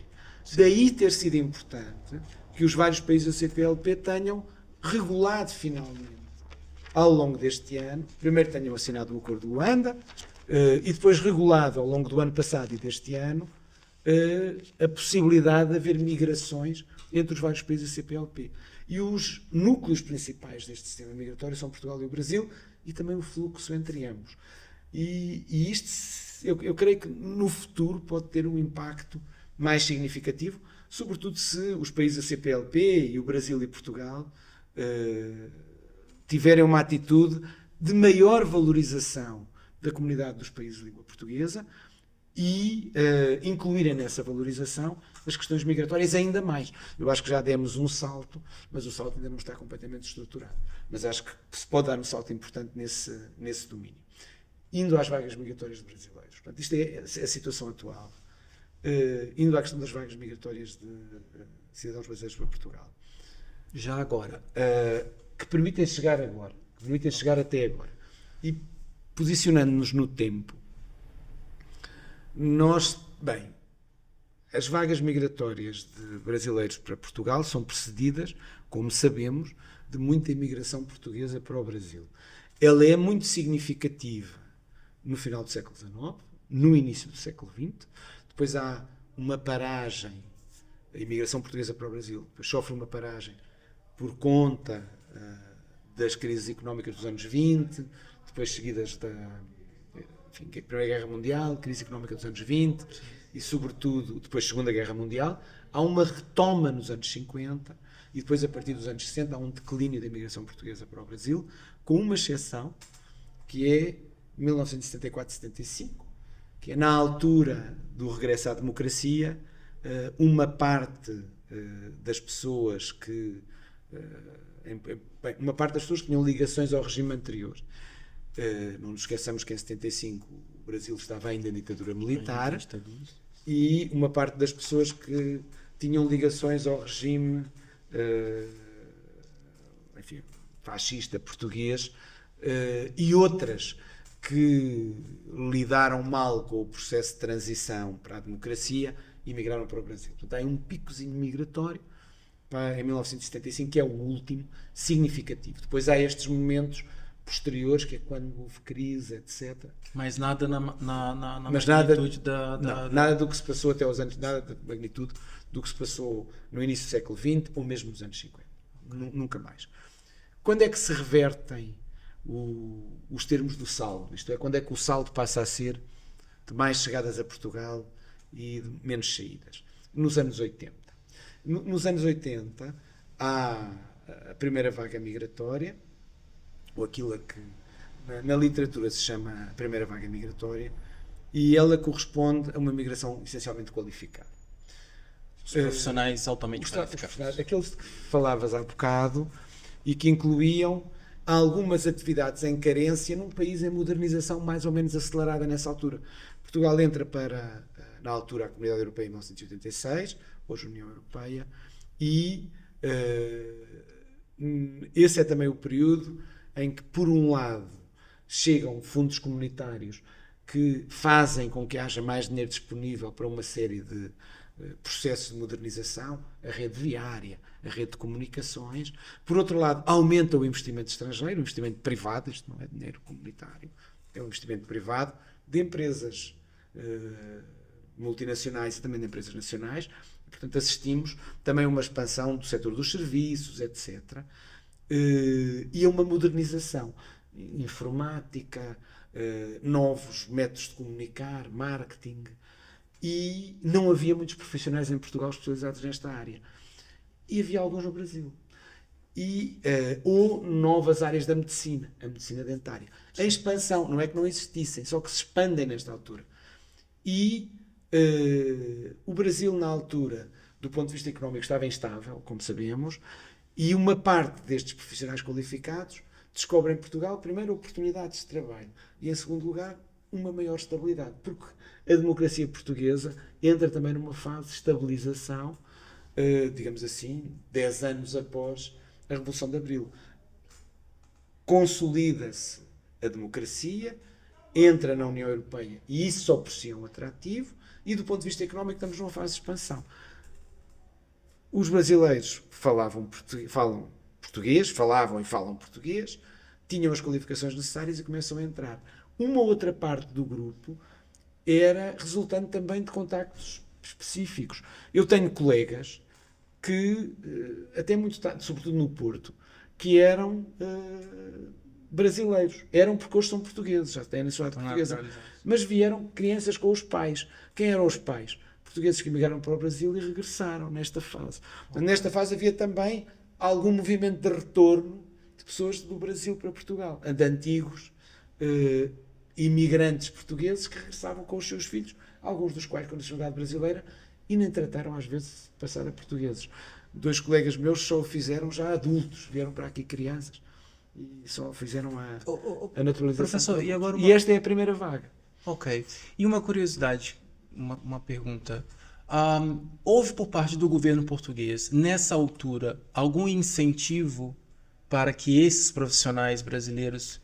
Daí ter sido importante que os vários países da CPLP tenham regulado finalmente ao longo deste ano, primeiro tenham assinado o Acordo de Luanda, e depois regulado ao longo do ano passado e deste ano, a possibilidade de haver migrações entre os vários países da CPLP. E os núcleos principais deste sistema migratório são Portugal e o Brasil, e também o fluxo entre ambos. E isto, eu creio que no futuro pode ter um impacto mais significativo, sobretudo se os países da CPLP, e o Brasil e Portugal, tiverem uma atitude de maior valorização da comunidade dos países de língua portuguesa e incluírem nessa valorização as questões migratórias ainda mais. Eu acho que já demos um salto, mas o salto ainda não está completamente estruturado. Mas acho que se pode dar um salto importante nesse domínio. Indo às vagas migratórias de brasileiros. Portanto, isto é a situação atual. Indo à questão das vagas migratórias de cidadãos brasileiros para Portugal. Já agora, que permitem chegar agora, que permitem chegar até agora. E posicionando-nos no tempo, as vagas migratórias de brasileiros para Portugal são precedidas, como sabemos, de muita imigração portuguesa para o Brasil. Ela é muito significativa no final do século XIX, no início do século XX, depois há uma paragem, a imigração portuguesa para o Brasil, depois sofre uma paragem por conta das crises económicas dos anos 20, depois seguidas da Primeira Guerra Mundial, crise económica dos anos 20 e, sobretudo, depois Segunda Guerra Mundial. Há uma retoma nos anos 50 e depois, a partir dos anos 60, há um declínio da imigração portuguesa para o Brasil, com uma exceção, que é 1974-75, que é na altura do regresso à democracia, uma parte das pessoas que tinham ligações ao regime anterior. Não nos esqueçamos que em 75 o Brasil estava ainda em ditadura militar, e uma parte das pessoas que tinham ligações ao regime fascista português, e outras que lidaram mal com o processo de transição para a democracia e migraram para o Brasil. Portanto, há um picozinho migratório em 1975, que é o último significativo. Depois há estes momentos posteriores, que é quando houve crise, etc. Mas nada na magnitude nada do que se passou até aos anos, nada da magnitude do que se passou no início do século XX ou mesmo nos anos 50. Nunca mais. Quando é que se revertem os termos do saldo? Isto é, quando é que o saldo passa a ser de mais chegadas a Portugal e de menos saídas? Nos anos 80. Nos anos 80 há a primeira vaga migratória, ou aquilo que na literatura se chama a primeira vaga migratória, e ela corresponde a uma migração essencialmente qualificada. Os profissionais altamente qualificados. Aqueles que falavas há bocado e que incluíam algumas atividades em carência num país em modernização mais ou menos acelerada nessa altura. Portugal entra na altura, a Comunidade Europeia em 1986, hoje a União Europeia, e esse é também o período em que, por um lado, chegam fundos comunitários que fazem com que haja mais dinheiro disponível para uma série de processos de modernização, a rede viária, a rede de comunicações. Por outro lado, aumenta o investimento estrangeiro, o investimento privado, isto não é dinheiro comunitário, é um investimento privado de empresas multinacionais e também de empresas nacionais. Portanto, assistimos também a uma expansão do setor dos serviços, etc. E a uma modernização informática, novos métodos de comunicar, marketing, e não havia muitos profissionais em Portugal especializados nesta área. E havia alguns no Brasil. Ou novas áreas da medicina, a medicina dentária. A expansão, não é que não existissem, só que se expandem nesta altura. E o Brasil, na altura, do ponto de vista económico, estava instável, como sabemos, e uma parte destes profissionais qualificados descobrem em Portugal, primeiro, oportunidades de trabalho, e, em segundo lugar, uma maior estabilidade, porque a democracia portuguesa entra também numa fase de estabilização, digamos assim, 10 anos após a Revolução de Abril. Consolida-se a democracia, entra na União Europeia, e isso só por si é um atrativo, e do ponto de vista económico estamos numa fase de expansão. Os brasileiros falavam e falam português, tinham as qualificações necessárias e começam a entrar. Uma outra parte do grupo era resultante também de contactos específicos. Eu tenho colegas que, até muito tarde, sobretudo no Porto, que eram brasileiros. Eram porque hoje são portugueses, já têm a nacionalidade portuguesa. Mas vieram crianças com os pais. Quem eram os pais? Portugueses que emigraram para o Brasil e regressaram nesta fase. Okay. Nesta fase havia também algum movimento de retorno de pessoas do Brasil para Portugal, de antigos imigrantes portugueses que regressavam com os seus filhos, alguns dos quais com a nacionalidade brasileira, e nem trataram às vezes de passar a portugueses. 2 colegas meus só o fizeram já adultos, vieram para aqui crianças e só fizeram a naturalização. Professor, e esta é a primeira vaga. Ok. E uma curiosidade, uma pergunta. Houve por parte do governo português, nessa altura, algum incentivo para que esses profissionais brasileiros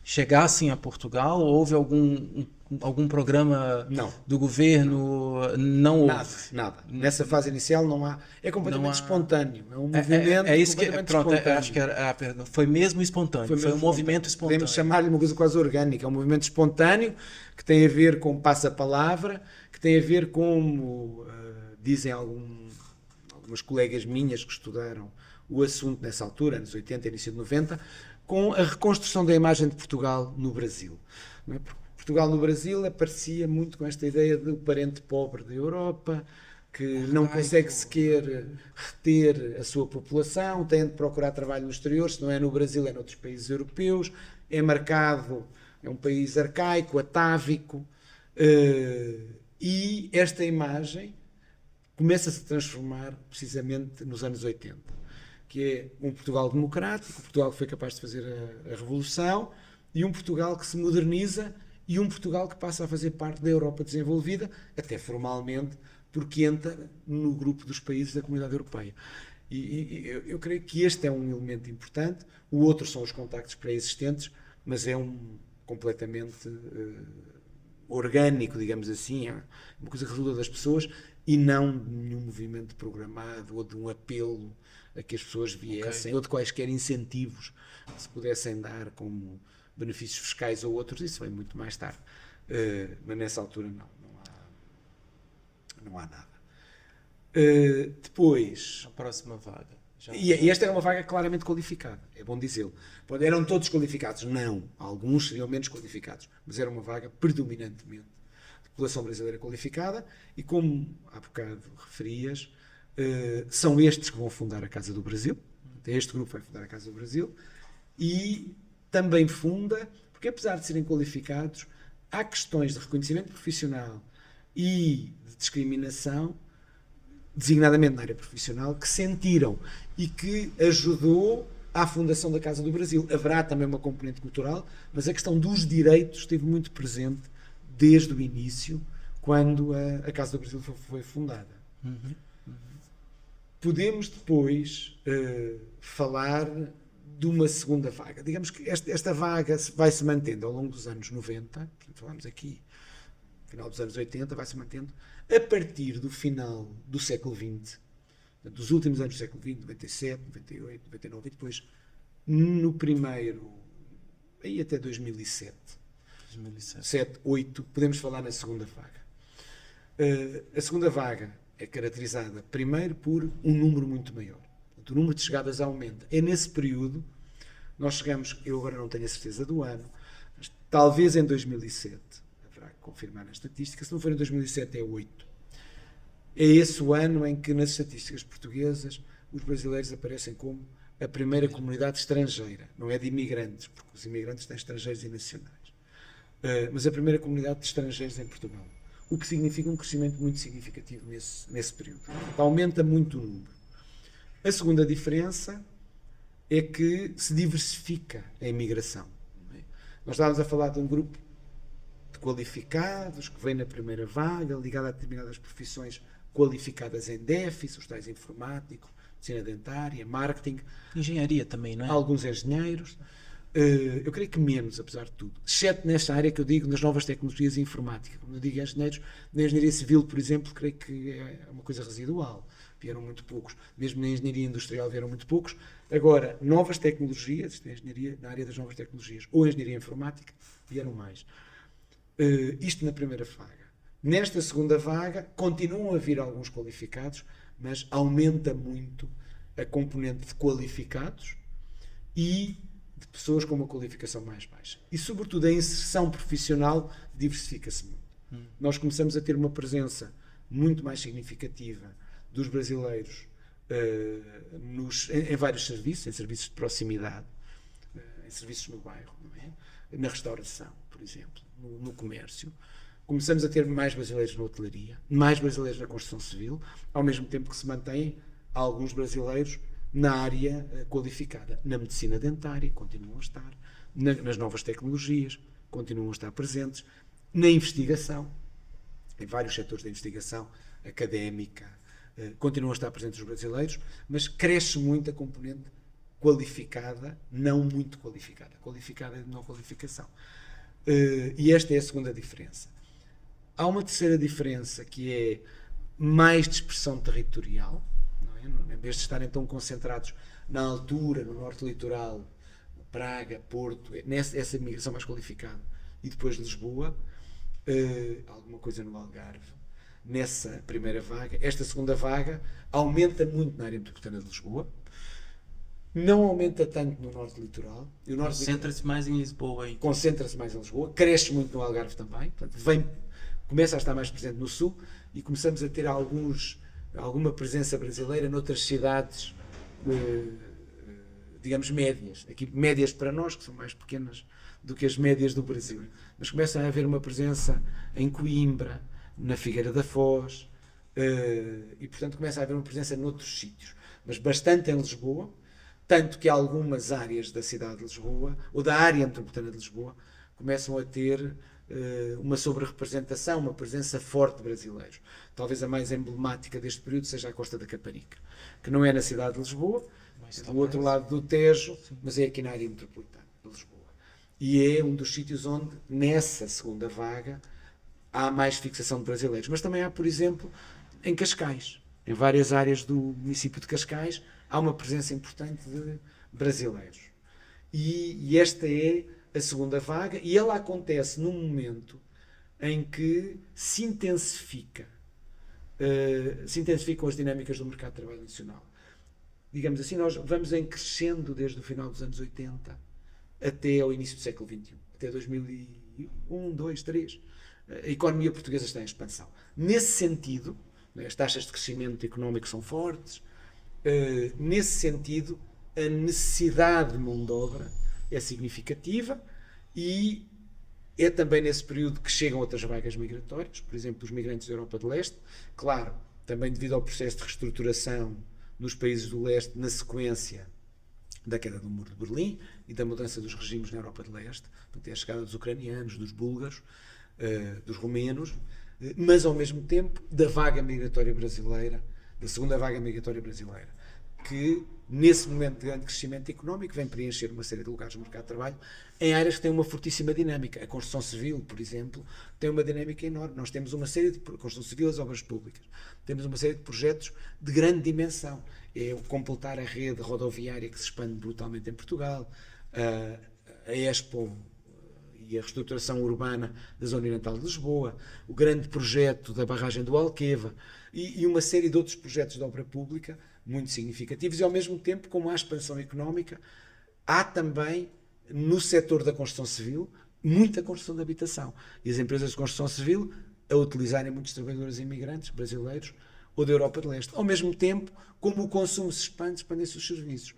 chegassem a Portugal? Houve algum programa do governo? Não houve? Nada. Nessa fase inicial não há. É completamente espontâneo. É um movimento isso que, pronto, acho que era a pergunta. Foi mesmo espontâneo. Foi um movimento espontâneo. Podemos chamar-lhe uma coisa quase orgânica. É um movimento espontâneo que tem a ver com passa-palavra, que tem a ver com, dizem algumas colegas minhas que estudaram o assunto nessa altura, anos 80, início de 90, com a reconstrução da imagem de Portugal no Brasil. Não é? Portugal no Brasil aparecia muito com esta ideia do parente pobre da Europa, que não consegue sequer reter a sua população, tem de procurar trabalho no exterior, se não é no Brasil é noutros países europeus, é marcado, é um país arcaico, atávico, e esta imagem começa-se a transformar precisamente nos anos 80. Que é um Portugal democrático, um Portugal que foi capaz de fazer a revolução, e um Portugal que se moderniza, e um Portugal que passa a fazer parte da Europa desenvolvida, até formalmente, porque entra no grupo dos países da Comunidade Europeia. E eu creio que este é um elemento importante. O outro são os contactos pré-existentes, mas é completamente orgânico, digamos assim, é uma coisa que resulta das pessoas e não de nenhum movimento programado ou de um apelo a que as pessoas viessem, ou de quaisquer incentivos que se pudessem dar como benefícios fiscais ou outros. Isso vem muito mais tarde. Mas nessa altura não há nada. Depois... A próxima vaga. E esta era uma vaga claramente qualificada, é bom dizê-lo. Eram todos qualificados? Não. Alguns seriam menos qualificados, mas era uma vaga predominantemente de população brasileira qualificada, e como há bocado referias, são estes que vão fundar a Casa do Brasil. Este grupo vai fundar a Casa do Brasil e também funda, porque apesar de serem qualificados, há questões de reconhecimento profissional e de discriminação, designadamente na área profissional, que sentiram e que ajudou à fundação da Casa do Brasil. Haverá também uma componente cultural, mas a questão dos direitos esteve muito presente desde o início, quando a Casa do Brasil foi fundada. Podemos depois falar de uma segunda vaga. Digamos que esta vaga vai se mantendo ao longo dos anos 90, portanto, falamos aqui, final dos anos 80, vai se mantendo a partir do final do século XX, dos últimos anos do século XX, 97, 98, 99, e depois no primeiro, aí até 2007, 7, 8, podemos falar na segunda vaga. A segunda vaga é caracterizada primeiro por um número muito maior. O número de chegadas aumenta. É nesse período, nós chegamos, eu agora não tenho a certeza do ano, mas talvez em 2007, haverá que confirmar na estatística, se não for em 2007 é 8. É esse o ano em que nas estatísticas portuguesas os brasileiros aparecem como a primeira comunidade estrangeira, não é de imigrantes, porque os imigrantes têm estrangeiros e nacionais, mas a primeira comunidade de estrangeiros em Portugal, o que significa um crescimento muito significativo nesse período. Aumenta muito o número. A segunda diferença é que se diversifica a imigração. Nós estávamos a falar de um grupo de qualificados que vem na primeira vaga, ligado a determinadas profissões qualificadas em déficit, os tais informáticos, medicina dentária, marketing. Engenharia também, não é? Alguns engenheiros. Eu creio que menos, apesar de tudo. Exceto nesta área que eu digo, nas novas tecnologias e informática. Como eu digo engenheiros, na engenharia civil, por exemplo, creio que é uma coisa residual. vieram muito poucos. Mesmo na engenharia industrial vieram muito poucos. Agora, novas tecnologias, isto é engenharia na área das novas tecnologias, ou engenharia informática, vieram mais. Isto na primeira vaga. Nesta segunda vaga, continuam a vir alguns qualificados, mas aumenta muito a componente de qualificados e de pessoas com uma qualificação mais baixa. E, sobretudo, a inserção profissional diversifica-se muito. Nós começamos a ter uma presença muito mais significativa dos brasileiros em vários serviços, em serviços de proximidade, em serviços no bairro, não é? Na restauração, por exemplo, no comércio. Começamos a ter mais brasileiros na hotelaria, mais brasileiros na construção civil, ao mesmo tempo que se mantêm alguns brasileiros na área qualificada. Na medicina dentária, continuam a estar. Nas novas tecnologias, continuam a estar presentes. Na investigação, em vários setores da investigação académica, continuam a estar presentes os brasileiros, mas cresce muito a componente qualificada, não muito qualificada. Qualificada de não qualificação. E esta é a segunda diferença. Há uma terceira diferença que é mais dispersão territorial, não é? Em vez de estarem tão concentrados na altura, no norte litoral, Praga, Porto, essa migração mais qualificada, e depois Lisboa, alguma coisa no Algarve, nessa primeira vaga. Esta segunda vaga aumenta muito na área metropolitana de Lisboa, não aumenta tanto no norte litoral. Concentra-se mais em Lisboa. Concentra-se mais em Lisboa, cresce muito no Algarve também, portanto, começa a estar mais presente no sul e começamos a ter alguma presença brasileira noutras cidades, digamos, médias. Aqui, médias para nós, que são mais pequenas do que as médias do Brasil. Mas começa a haver uma presença em Coimbra, na Figueira da Foz, e, portanto, começa a haver uma presença noutros sítios. Mas bastante em Lisboa, tanto que algumas áreas da cidade de Lisboa, ou da área metropolitana de Lisboa, começam a ter uma sobre-representação, uma presença forte de brasileiros. Talvez a mais emblemática deste período seja a Costa da Caparica, que não é na cidade de Lisboa, é do outro lado do Tejo, mas é aqui na área metropolitana de Lisboa. E é um dos sítios onde, nessa segunda vaga, há mais fixação de brasileiros. Mas também há, por exemplo, em Cascais. Em várias áreas do município de Cascais, há uma presença importante de brasileiros. E esta é a segunda vaga, e ela acontece num momento em que se intensificam as dinâmicas do mercado de trabalho nacional. Digamos assim, nós vamos em crescendo desde o final dos anos 80 até ao início do século XXI, até 2001, 2, 3. A economia portuguesa está em expansão. Nesse sentido, as taxas de crescimento económico são fortes, nesse sentido, a necessidade de mão de obra é significativa e é também nesse período que chegam outras vagas migratórias, por exemplo, os migrantes da Europa de Leste, claro, também devido ao processo de reestruturação nos países do Leste na sequência da queda do Muro de Berlim e da mudança dos regimes na Europa de Leste, portanto, é a chegada dos ucranianos, dos búlgaros, dos romenos, mas ao mesmo tempo da vaga migratória brasileira, da segunda vaga migratória brasileira, que nesse momento de grande crescimento económico vem preencher uma série de lugares no mercado de trabalho em áreas que têm uma fortíssima dinâmica. A construção civil, por exemplo, tem uma dinâmica enorme. Nós temos uma série de construção civil, as obras públicas, temos uma série de projetos de grande dimensão. É o completar a rede rodoviária que se expande brutalmente em Portugal, a Expo e a reestruturação urbana da zona oriental de Lisboa, o grande projeto da barragem do Alqueva e uma série de outros projetos de obra pública muito significativos, e ao mesmo tempo, como há expansão económica, há também no setor da construção civil muita construção de habitação, e as empresas de construção civil a utilizarem muitos trabalhadores imigrantes brasileiros ou da Europa de Leste. Ao mesmo tempo, como o consumo se expande, expandem-se os serviços,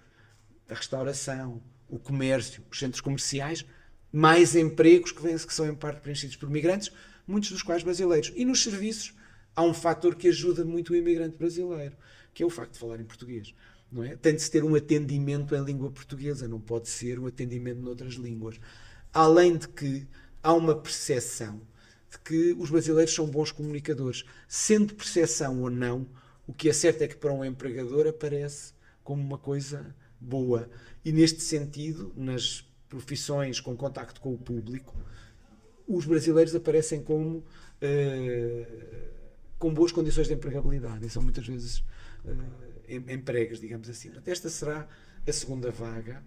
a restauração, o comércio, os centros comerciais, mais empregos que são em parte preenchidos por migrantes, muitos dos quais brasileiros. E nos serviços há um fator que ajuda muito o imigrante brasileiro, que é o facto de falar em português. Não é? Tem de se ter um atendimento em língua portuguesa, não pode ser um atendimento noutras línguas. Além de que há uma percepção de que os brasileiros são bons comunicadores. Sendo percepção ou não, o que é certo é que para um empregador aparece como uma coisa boa. E neste sentido, nas profissões com contacto com o público, os brasileiros aparecem como com boas condições de empregabilidade, e são muitas vezes empregas, digamos assim. Portanto, esta será a segunda vaga,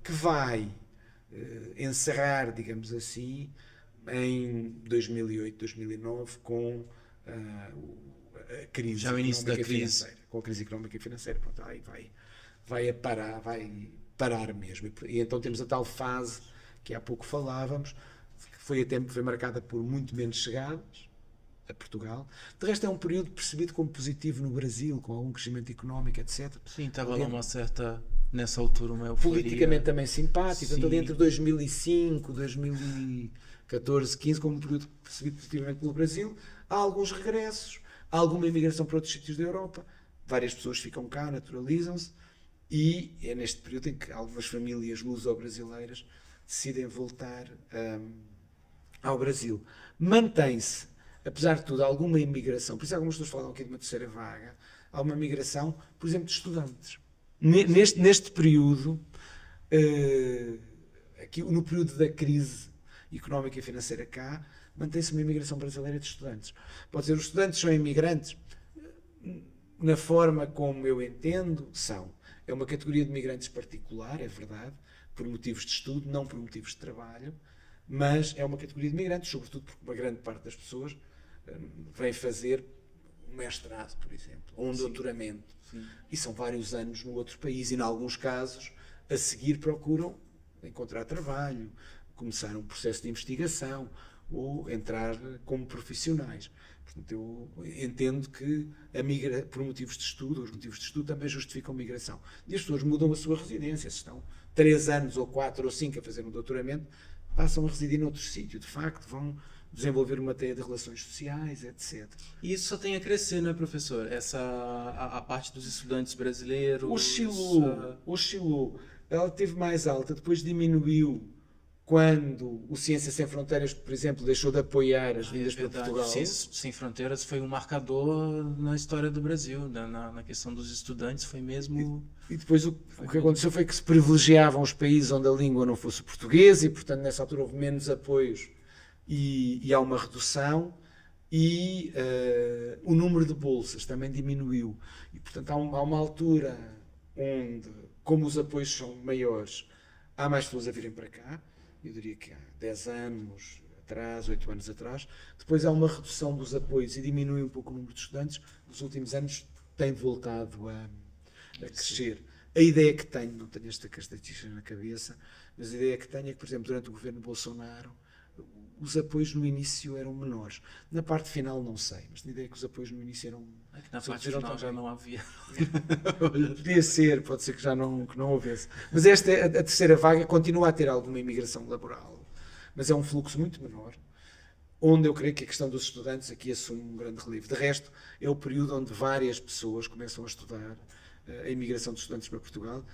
que vai encerrar, digamos assim, em 2008, 2009, com a crise já o início da crise, com a crise económica e financeira. Pronto, aí vai parar mesmo. E então temos a tal fase que há pouco falávamos, que foi marcada por muito menos chegadas a Portugal. De resto, é um período percebido como positivo no Brasil, com algum crescimento económico, etc. Sim, estava lá uma certa, nessa altura, uma euforia. Politicamente também simpático. Sim. Então, entre 2005, 2014, 15, como um período percebido positivamente pelo Brasil, há alguns regressos, há alguma imigração para outros sítios da Europa, várias pessoas ficam cá, naturalizam-se, e é neste período em que algumas famílias luso-brasileiras decidem voltar ao Brasil. Mantém-se, apesar de tudo, alguma imigração, por isso algumas pessoas falam aqui de uma terceira vaga, há uma migração, por exemplo, de estudantes. Neste período, aqui no período da crise económica e financeira cá, mantém-se uma imigração brasileira de estudantes. Pode dizer, os estudantes são imigrantes? Na forma como eu entendo, são. É uma categoria de migrantes particular, é verdade, por motivos de estudo, não por motivos de trabalho, mas é uma categoria de migrantes, sobretudo porque uma grande parte das pessoas vem fazer um mestrado, por exemplo, ou um doutoramento. Sim. E são vários anos no outro país, e, em alguns casos, a seguir procuram encontrar trabalho, começar um processo de investigação ou entrar como profissionais. Portanto, eu entendo que por motivos de estudo, os motivos de estudo também justificam a migração. E as pessoas mudam a sua residência. Se estão 3 anos, ou 4 ou 5 a fazer um doutoramento, passam a residir noutro sítio. De facto, vão desenvolver uma teia de relações sociais, etc. E isso só tem a crescer, não é, professor? A parte dos estudantes brasileiros... Oscilou. Ela teve mais alta, depois diminuiu quando o Ciências Sem Fronteiras, por exemplo, deixou de apoiar as vindas para Portugal. Ciências Sem Fronteiras foi um marcador na história do Brasil, na questão dos estudantes, foi mesmo... E depois o que aconteceu foi que se privilegiavam os países onde a língua não fosse português, e, portanto, nessa altura houve menos apoios e há uma redução, e o número de bolsas também diminuiu. E, portanto, há uma altura onde, como os apoios são maiores, há mais pessoas a virem para cá. Eu diria que há 10 anos atrás, 8 anos atrás. Depois há uma redução dos apoios e diminui um pouco o número de estudantes. Nos últimos anos tem voltado a crescer. A ideia que tenho, não tenho esta estatística na cabeça, mas a ideia que tenho é que, por exemplo, durante o governo Bolsonaro, os apoios no início eram menores. Na parte final não sei, mas tenho a ideia que os apoios no início eram... Na parte final já não havia. Podia ser, pode ser que já não houvesse. Mas esta, a terceira vaga, continua a ter alguma imigração laboral, mas é um fluxo muito menor, onde eu creio que a questão dos estudantes aqui assume um grande relevo. De resto, é o período onde várias pessoas começam a estudar a imigração de estudantes para Portugal,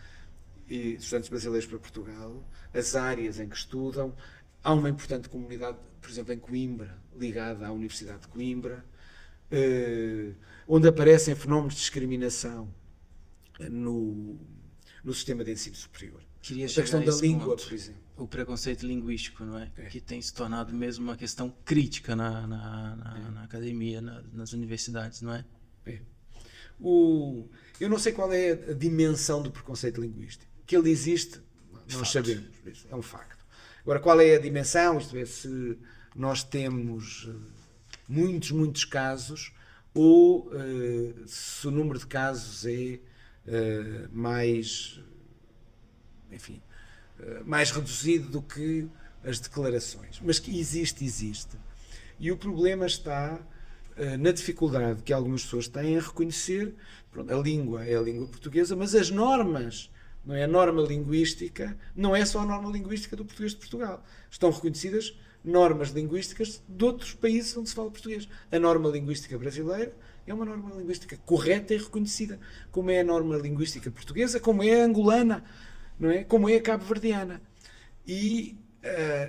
e estudantes brasileiros para Portugal, as áreas em que estudam. Há uma importante comunidade, por exemplo, em Coimbra, ligada à Universidade de Coimbra, onde aparecem fenómenos de discriminação no sistema de ensino superior. Queria a questão da língua, ponto, por exemplo. O preconceito linguístico, não é? Que tem se tornado mesmo uma questão crítica na academia, nas universidades, não é? Eu não sei qual é a dimensão do preconceito linguístico. Que ele existe, nós sabemos, é um facto. Agora, qual é a dimensão? Isto é, se nós temos muitos casos, ou se o número de casos é mais reduzido do que as declarações. Mas que existe. E o problema está na dificuldade que algumas pessoas têm a reconhecer, pronto, a língua é a língua portuguesa, mas as normas, não é? A norma linguística não é só a norma linguística do português de Portugal. Estão reconhecidas normas linguísticas de outros países onde se fala português. A norma linguística brasileira é uma norma linguística correta e reconhecida, como é a norma linguística portuguesa, como é a angolana, não é? Como é a cabo-verdiana. E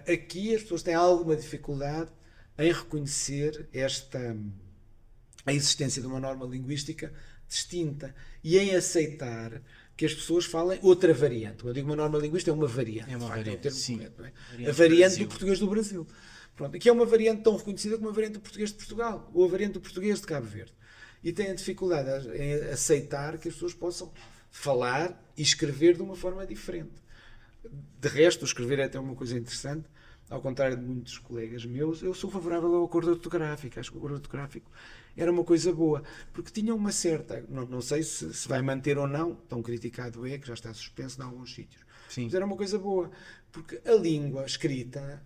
aqui as pessoas têm alguma dificuldade em reconhecer a existência de uma norma linguística distinta e em aceitar que as pessoas falem outra variante. Quando eu digo uma norma linguística, é uma variante. É uma variante, é um termo sim. correto, não é? Variante A variante do do português do Brasil. Pronto, que é uma variante tão reconhecida como a variante do português de Portugal, ou a variante do português de Cabo Verde. E têm a dificuldade em aceitar que as pessoas possam falar e escrever de uma forma diferente. De resto, o escrever é até uma coisa interessante. Ao contrário de muitos colegas meus, eu sou favorável ao acordo ortográfico. Acho que o acordo ortográfico era uma coisa boa, porque tinha uma certa, não sei se vai manter ou não, tão criticado é, que já está suspenso em alguns sítios. Sim. Mas era uma coisa boa, porque a língua escrita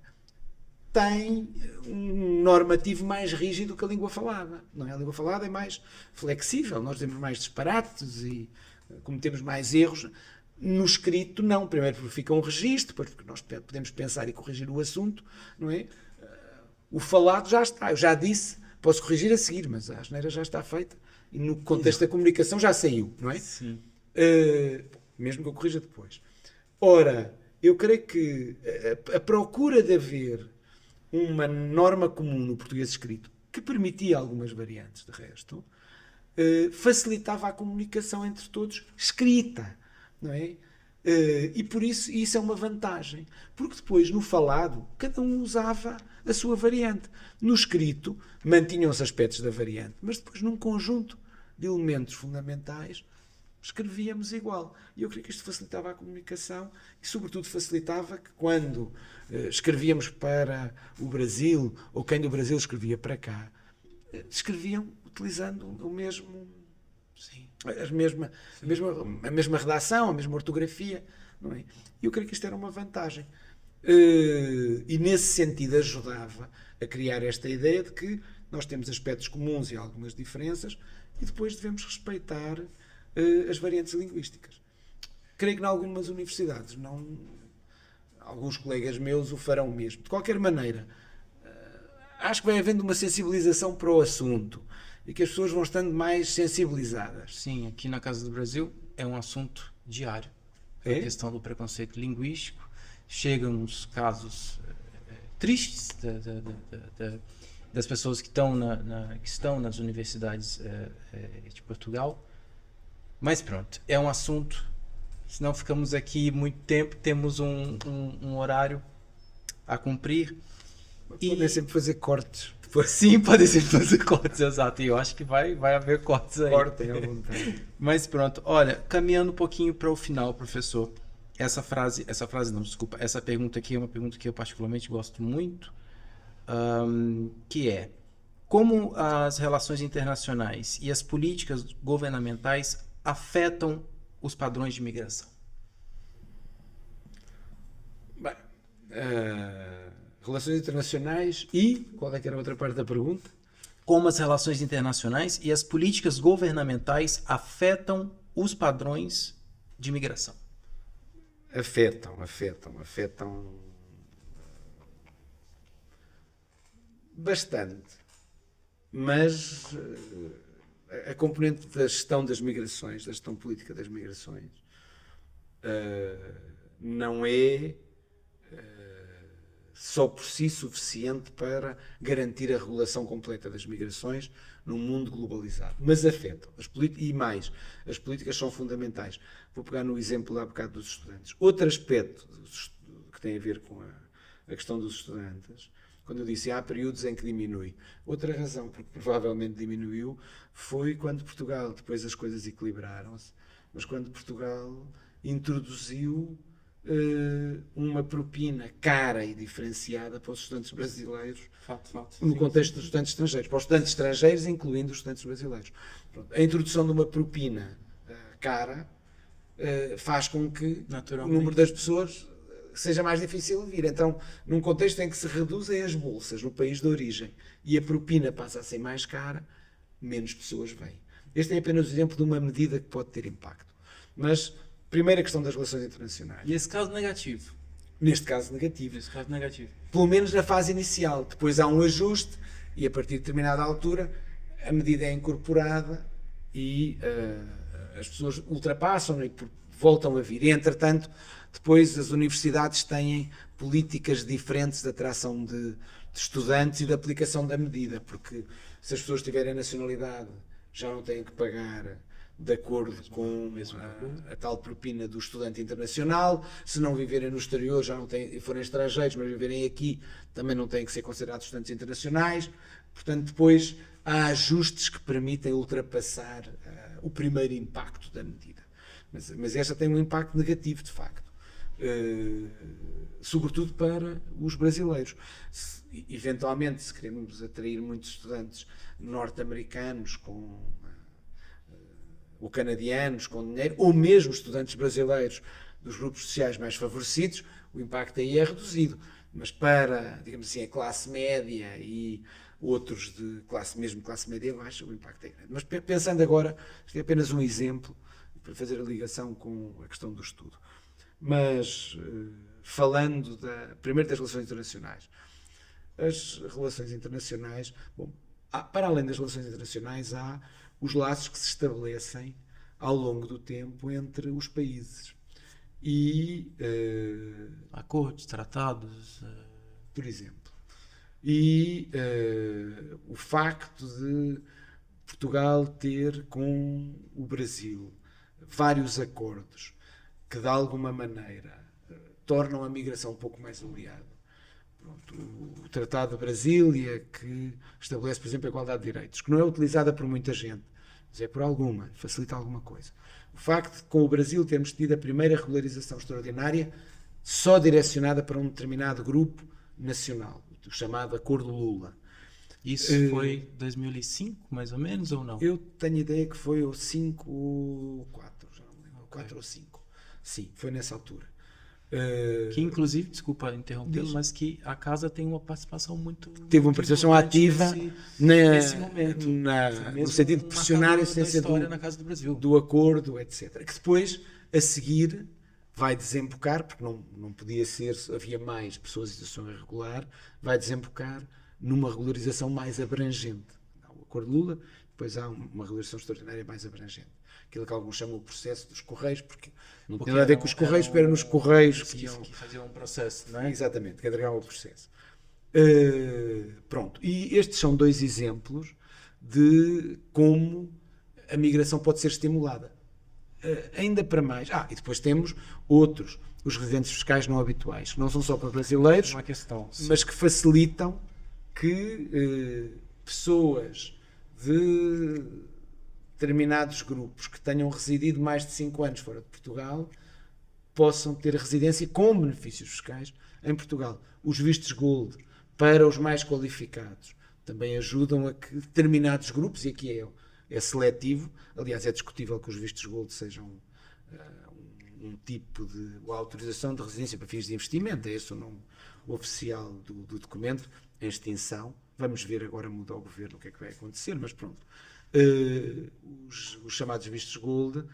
tem um normativo mais rígido que a língua falada. Não é? A língua falada é mais flexível, nós temos mais disparates e cometemos mais erros. No escrito, não. Primeiro porque fica um registro, depois porque nós podemos pensar e corrigir o assunto, não é? O falado já está. Eu já disse, posso corrigir a seguir, mas a asneira já está feita e no contexto da comunicação já saiu, não é? Sim. Mesmo que eu corrija depois. Ora, eu creio que a procura de haver uma norma comum no português escrito, que permitia algumas variantes, de resto, facilitava a comunicação entre todos escrita, não é? E por isso é uma vantagem, porque depois no falado cada um usava a sua variante, no escrito mantinham-se aspectos da variante, mas depois num conjunto de elementos fundamentais escrevíamos igual. E eu creio que isto facilitava a comunicação e sobretudo facilitava que quando escrevíamos para o Brasil ou quem do Brasil escrevia para cá, escreviam utilizando o mesmo... Sim. A mesma redação, a mesma ortografia, não é? E eu creio que isto era uma vantagem. E nesse sentido ajudava a criar esta ideia de que nós temos aspectos comuns e algumas diferenças e depois devemos respeitar as variantes linguísticas. Creio que em algumas universidades, alguns colegas meus o farão mesmo. De qualquer maneira, acho que vai havendo uma sensibilização para o assunto e que as pessoas vão estando mais sensibilizadas. Sim, aqui na Casa do Brasil é um assunto diário. A questão do preconceito linguístico. Chegam os casos tristes das pessoas que estão, que estão nas universidades de Portugal. Mas pronto, é um assunto, senão ficamos aqui muito tempo, temos um horário a cumprir. Podem sempre fazer cortes. Sim, podem sempre fazer cortes, exato. E eu acho que vai haver cortes aí. Cortem à vontade. Mas pronto, olha, caminhando um pouquinho para o final, professor. Essa pergunta aqui é uma pergunta que eu particularmente gosto muito, que é: como as relações internacionais e as políticas governamentais afetam os padrões de migração? Bem, relações internacionais e... Qual é que era a outra parte da pergunta? Como as relações internacionais e as políticas governamentais afetam os padrões de migração? Afetam bastante. Mas a componente da gestão das migrações, da gestão política das migrações, não é só por si suficiente para garantir a regulação completa das migrações num mundo globalizado. Mas afetam. As políticas são fundamentais. Vou pegar no exemplo lá há bocado dos estudantes. Outro aspecto que tem a ver com a questão dos estudantes, quando eu disse há períodos em que diminui. Outra razão porque provavelmente diminuiu foi quando Portugal, depois as coisas equilibraram-se, mas quando Portugal introduziu uma propina cara e diferenciada para os estudantes brasileiros no contexto dos estudantes estrangeiros, para os estudantes estrangeiros, incluindo os estudantes brasileiros. Pronto. A introdução de uma propina cara faz com que o número das pessoas seja mais difícil de vir. Então, num contexto em que se reduzem as bolsas no país de origem e a propina passa a ser mais cara, menos pessoas vêm. Este é apenas o exemplo de uma medida que pode ter impacto. Mas, primeira questão das relações internacionais. Nesse caso negativo. Neste caso negativo. Pelo menos na fase inicial. Depois há um ajuste e a partir de determinada altura a medida é incorporada e as pessoas ultrapassam e voltam a vir. E, entretanto, depois as universidades têm políticas diferentes de atração de estudantes e de aplicação da medida, porque se as pessoas tiverem nacionalidade já não têm que pagar de acordo com a tal propina do estudante internacional. Se não viverem no exterior, já não têm, forem estrangeiros, mas viverem aqui, também não têm que ser considerados estudantes internacionais. Portanto, depois há ajustes que permitem ultrapassar o primeiro impacto da medida. Mas esta tem um impacto negativo, de facto. Sobretudo para os brasileiros. Eventualmente, se queremos atrair muitos estudantes norte-americanos ou canadianos com dinheiro, ou mesmo estudantes brasileiros dos grupos sociais mais favorecidos, o impacto aí é reduzido. Mas para, digamos assim, a classe média e outros de mesmo classe média baixa, o impacto é grande. Mas pensando agora, isto é apenas um exemplo para fazer a ligação com a questão do estudo. Mas falando primeiro das relações internacionais. As relações internacionais, bom, para além das relações internacionais, há os laços que se estabelecem ao longo do tempo entre os países. E acordos, tratados, por exemplo. E o facto de Portugal ter com o Brasil vários acordos que de alguma maneira tornam a migração um pouco mais aliada. O Tratado de Brasília, que estabelece, por exemplo, a igualdade de direitos, que não é utilizada por muita gente, mas é por alguma, facilita alguma coisa. O facto de, com o Brasil, termos tido a primeira regularização extraordinária só direcionada para um determinado grupo nacional, o chamado Acordo Lula. Isso foi 2005, mais ou menos, ou não? Eu tenho ideia que foi o 5 ou 4, já não lembro, 4 ou 5. Sim, foi nessa altura. Que inclusive, desculpa interrompê-lo, mas que a casa tem uma participação muito... Teve uma participação ativa nesse momento. No sentido de pressionar a essência na Casa do Brasil. Do acordo, etc. Que depois, a seguir, vai desembocar, porque não podia ser, havia mais pessoas em situação irregular, vai desembocar numa regularização mais abrangente. O Acordo Lula, depois há uma regularização extraordinária mais abrangente. Aquilo que alguns chamam o processo dos Correios, porque não tem nada a ver com os Correios, era nos Correios que faziam um processo, não é? Exatamente, que entregava o processo. Pronto, e estes são dois exemplos de como a migração pode ser estimulada. Ainda para mais. E depois temos outros, os residentes fiscais não habituais, que não são só para brasileiros, uma questão, mas que facilitam que pessoas de determinados grupos que tenham residido mais de 5 anos fora de Portugal possam ter residência com benefícios fiscais em Portugal. Os vistos gold para os mais qualificados também ajudam a que determinados grupos, e aqui é seletivo, aliás é discutível que os vistos gold sejam um tipo de autorização de residência para fins de investimento, é esse o nome oficial do documento, em extinção. Vamos ver agora, muda o governo, o que é que vai acontecer, mas pronto. Os chamados vistos gold,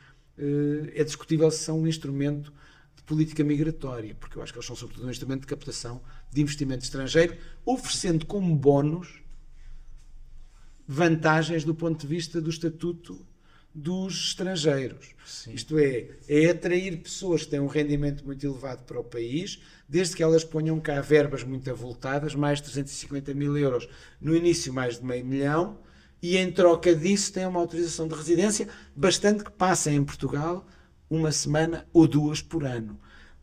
é discutível se são um instrumento de política migratória, porque eu acho que eles são sobretudo um instrumento de captação de investimento estrangeiro, oferecendo como bónus vantagens do ponto de vista do estatuto dos estrangeiros. Sim. Isto é atrair pessoas que têm um rendimento muito elevado para o país, desde que elas ponham cá verbas muito avultadas, mais de 350 mil euros, no início mais de $500 000, e em troca disso têm uma autorização de residência, bastante que passem em Portugal 1 semana ou 2 por ano.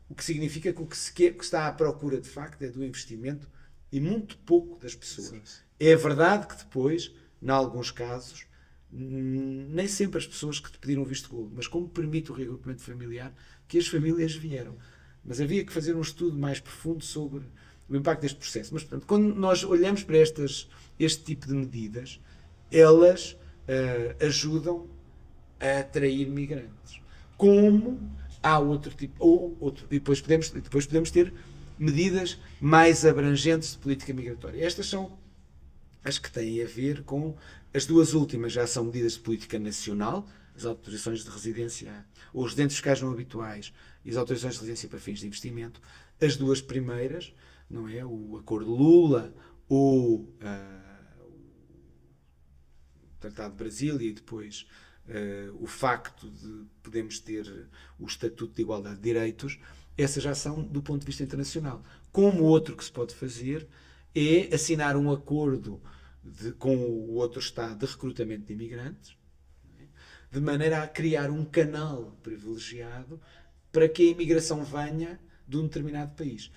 O que significa que o que se está à procura, de facto, é do investimento e muito pouco das pessoas. Sim. É verdade que depois, em alguns casos, nem sempre as pessoas que te pediram visto gold, mas como permite o reagrupamento familiar, que as famílias vieram. Mas havia que fazer um estudo mais profundo sobre o impacto deste processo. Mas, portanto, quando nós olhamos para este tipo de medidas, elas ajudam a atrair migrantes. Como há outro tipo, e depois podemos ter medidas mais abrangentes de política migratória. Estas são as que têm a ver com as duas últimas, já são medidas de política nacional, as autorizações de residência, ou os residentes fiscais não habituais e as autorizações de residência para fins de investimento. As duas primeiras, não é? O Acordo Lula ou o Tratado de Brasília e depois o facto de podermos ter o Estatuto de Igualdade de Direitos, essas já são do ponto de vista internacional. Como outro que se pode fazer é assinar um acordo com o outro Estado de recrutamento de imigrantes, de maneira a criar um canal privilegiado para que a imigração venha de um determinado país.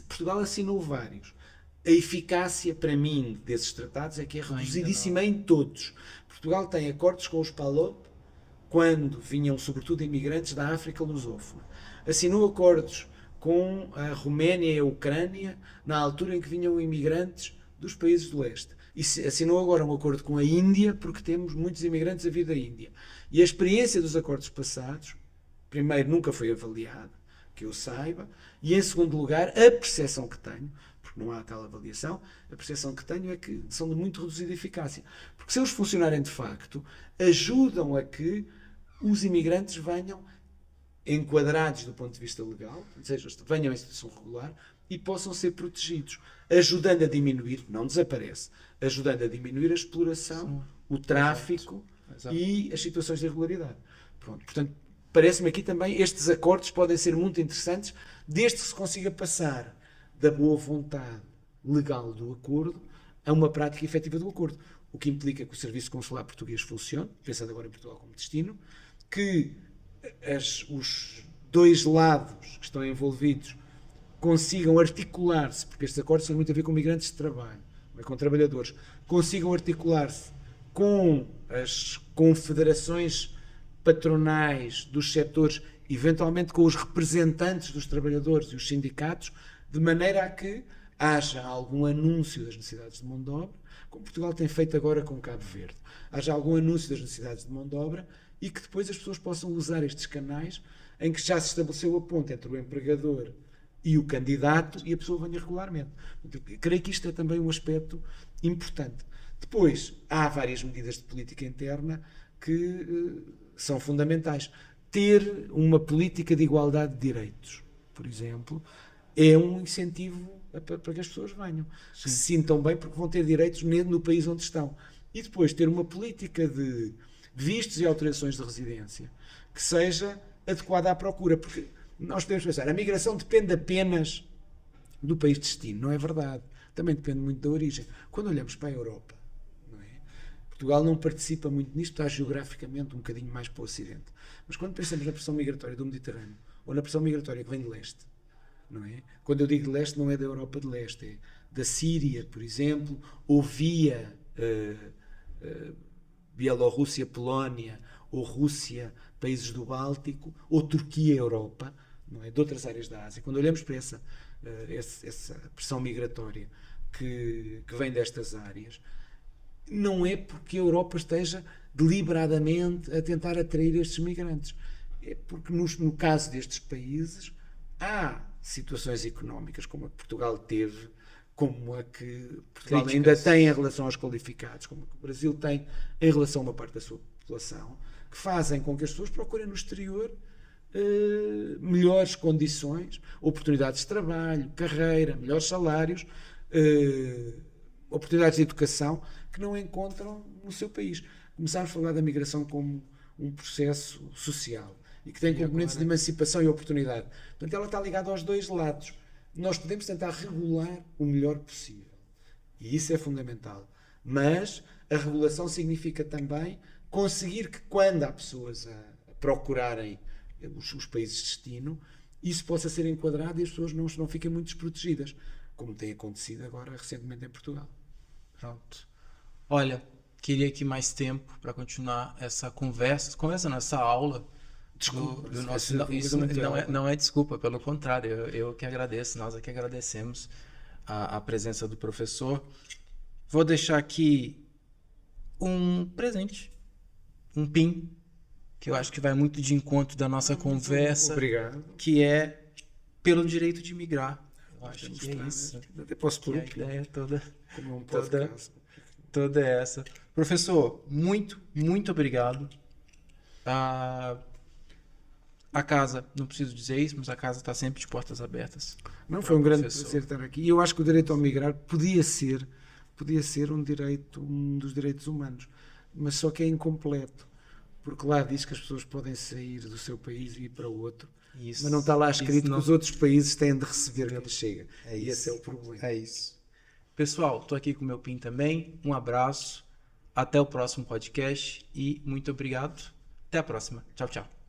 Portugal assinou vários. A eficácia, para mim, desses tratados é que é reduzidíssima em todos. Portugal tem acordos com os PALOP quando vinham, sobretudo, imigrantes da África lusófona. Assinou acordos com a Roménia e a Ucrânia na altura em que vinham imigrantes dos países do leste. E assinou agora um acordo com a Índia, porque temos muitos imigrantes a vir da Índia. E a experiência dos acordos passados, primeiro, nunca foi avaliada, que eu saiba, e em segundo lugar, a percepção que tenho, porque não há tal avaliação, a percepção que tenho é que são de muito reduzida eficácia. Porque se eles funcionarem de facto, ajudam a que os imigrantes venham enquadrados do ponto de vista legal, ou seja, venham em situação regular e possam ser protegidos, ajudando a diminuir, não desaparece, ajudando a diminuir a exploração, o tráfico e as situações de irregularidade. Pronto, portanto, parece-me aqui também estes acordos podem ser muito interessantes, desde que se consiga passar da boa vontade legal do acordo a uma prática efetiva do acordo, o que implica que o Serviço Consular Português funcione, pensando agora em Portugal como destino, que os dois lados que estão envolvidos consigam articular-se, porque estes acordos têm muito a ver com migrantes de trabalho, com trabalhadores, consigam articular-se com as confederações patronais dos setores, eventualmente com os representantes dos trabalhadores e os sindicatos, de maneira a que haja algum anúncio das necessidades de mão de obra, como Portugal tem feito agora com Cabo Verde, haja algum anúncio das necessidades de mão de obra e que depois as pessoas possam usar estes canais em que já se estabeleceu a ponte entre o empregador e o candidato e a pessoa venha regularmente. Eu creio que isto é também um aspecto importante. Depois, há várias medidas de política interna que são fundamentais. Ter uma política de igualdade de direitos, por exemplo, é um incentivo para que as pessoas venham. Sim. Que se sintam bem porque vão ter direitos no país onde estão. E depois ter uma política de vistos e autorizações de residência que seja adequada à procura, porque nós podemos pensar, a migração depende apenas do país de destino, não é verdade, também depende muito da origem. Quando olhamos para a Europa, não é? Portugal não participa muito nisto, está geograficamente um bocadinho mais para o Ocidente, mas quando pensamos na pressão migratória do Mediterrâneo, ou na pressão migratória que vem de leste, não é? Quando eu digo de leste, não é da Europa de leste, é da Síria, por exemplo, ou via Bielorrússia, Polónia, ou Rússia, países do Báltico, ou Turquia, Europa, não é? De outras áreas da Ásia. Quando olhamos para essa pressão migratória que vem destas áreas, não é porque a Europa esteja deliberadamente a tentar atrair estes migrantes. É porque no caso destes países há situações económicas, como a que Portugal teve, como a que Portugal ainda tem em relação aos qualificados, como a que o Brasil tem em relação a uma parte da sua população, que fazem com que as pessoas procurem no exterior melhores condições, oportunidades de trabalho, carreira, melhores salários, oportunidades de educação que não encontram no seu país. Começámos a falar da migração como um processo social e que tem componentes de emancipação e oportunidade. Portanto, ela está ligada aos dois lados. Nós podemos tentar regular o melhor possível. E isso é fundamental. Mas a regulação significa também conseguir que, quando há pessoas a procurarem os países de destino, isso possa ser enquadrado e as pessoas não fiquem muito desprotegidas, como tem acontecido agora recentemente em Portugal. Pronto. Olha, queria aqui mais tempo para continuar essa conversa nessa aula. Desculpa, Isso não é desculpa, pelo contrário, eu que agradeço, nós aqui agradecemos a presença do professor. Vou deixar aqui um presente, um PIN, que eu acho que vai muito de encontro da nossa conversa. Obrigado. Que é pelo direito de migrar. Eu acho que é isso. Até posso pôr a ideia toda essa. Professor, muito obrigado. A casa, não preciso dizer isso, mas a casa está sempre de portas abertas. Não, foi um grande prazer estar aqui. E eu acho que o direito ao migrar podia ser um dos direitos humanos, mas só que é incompleto, porque lá diz que as pessoas podem sair do seu país e ir para outro, mas não está lá escrito que os outros países têm de receber quem chega. E esse é o problema. É isso. Pessoal, estou aqui com o meu PIN também. Um abraço, até o próximo podcast e muito obrigado. Até a próxima. Tchau, tchau.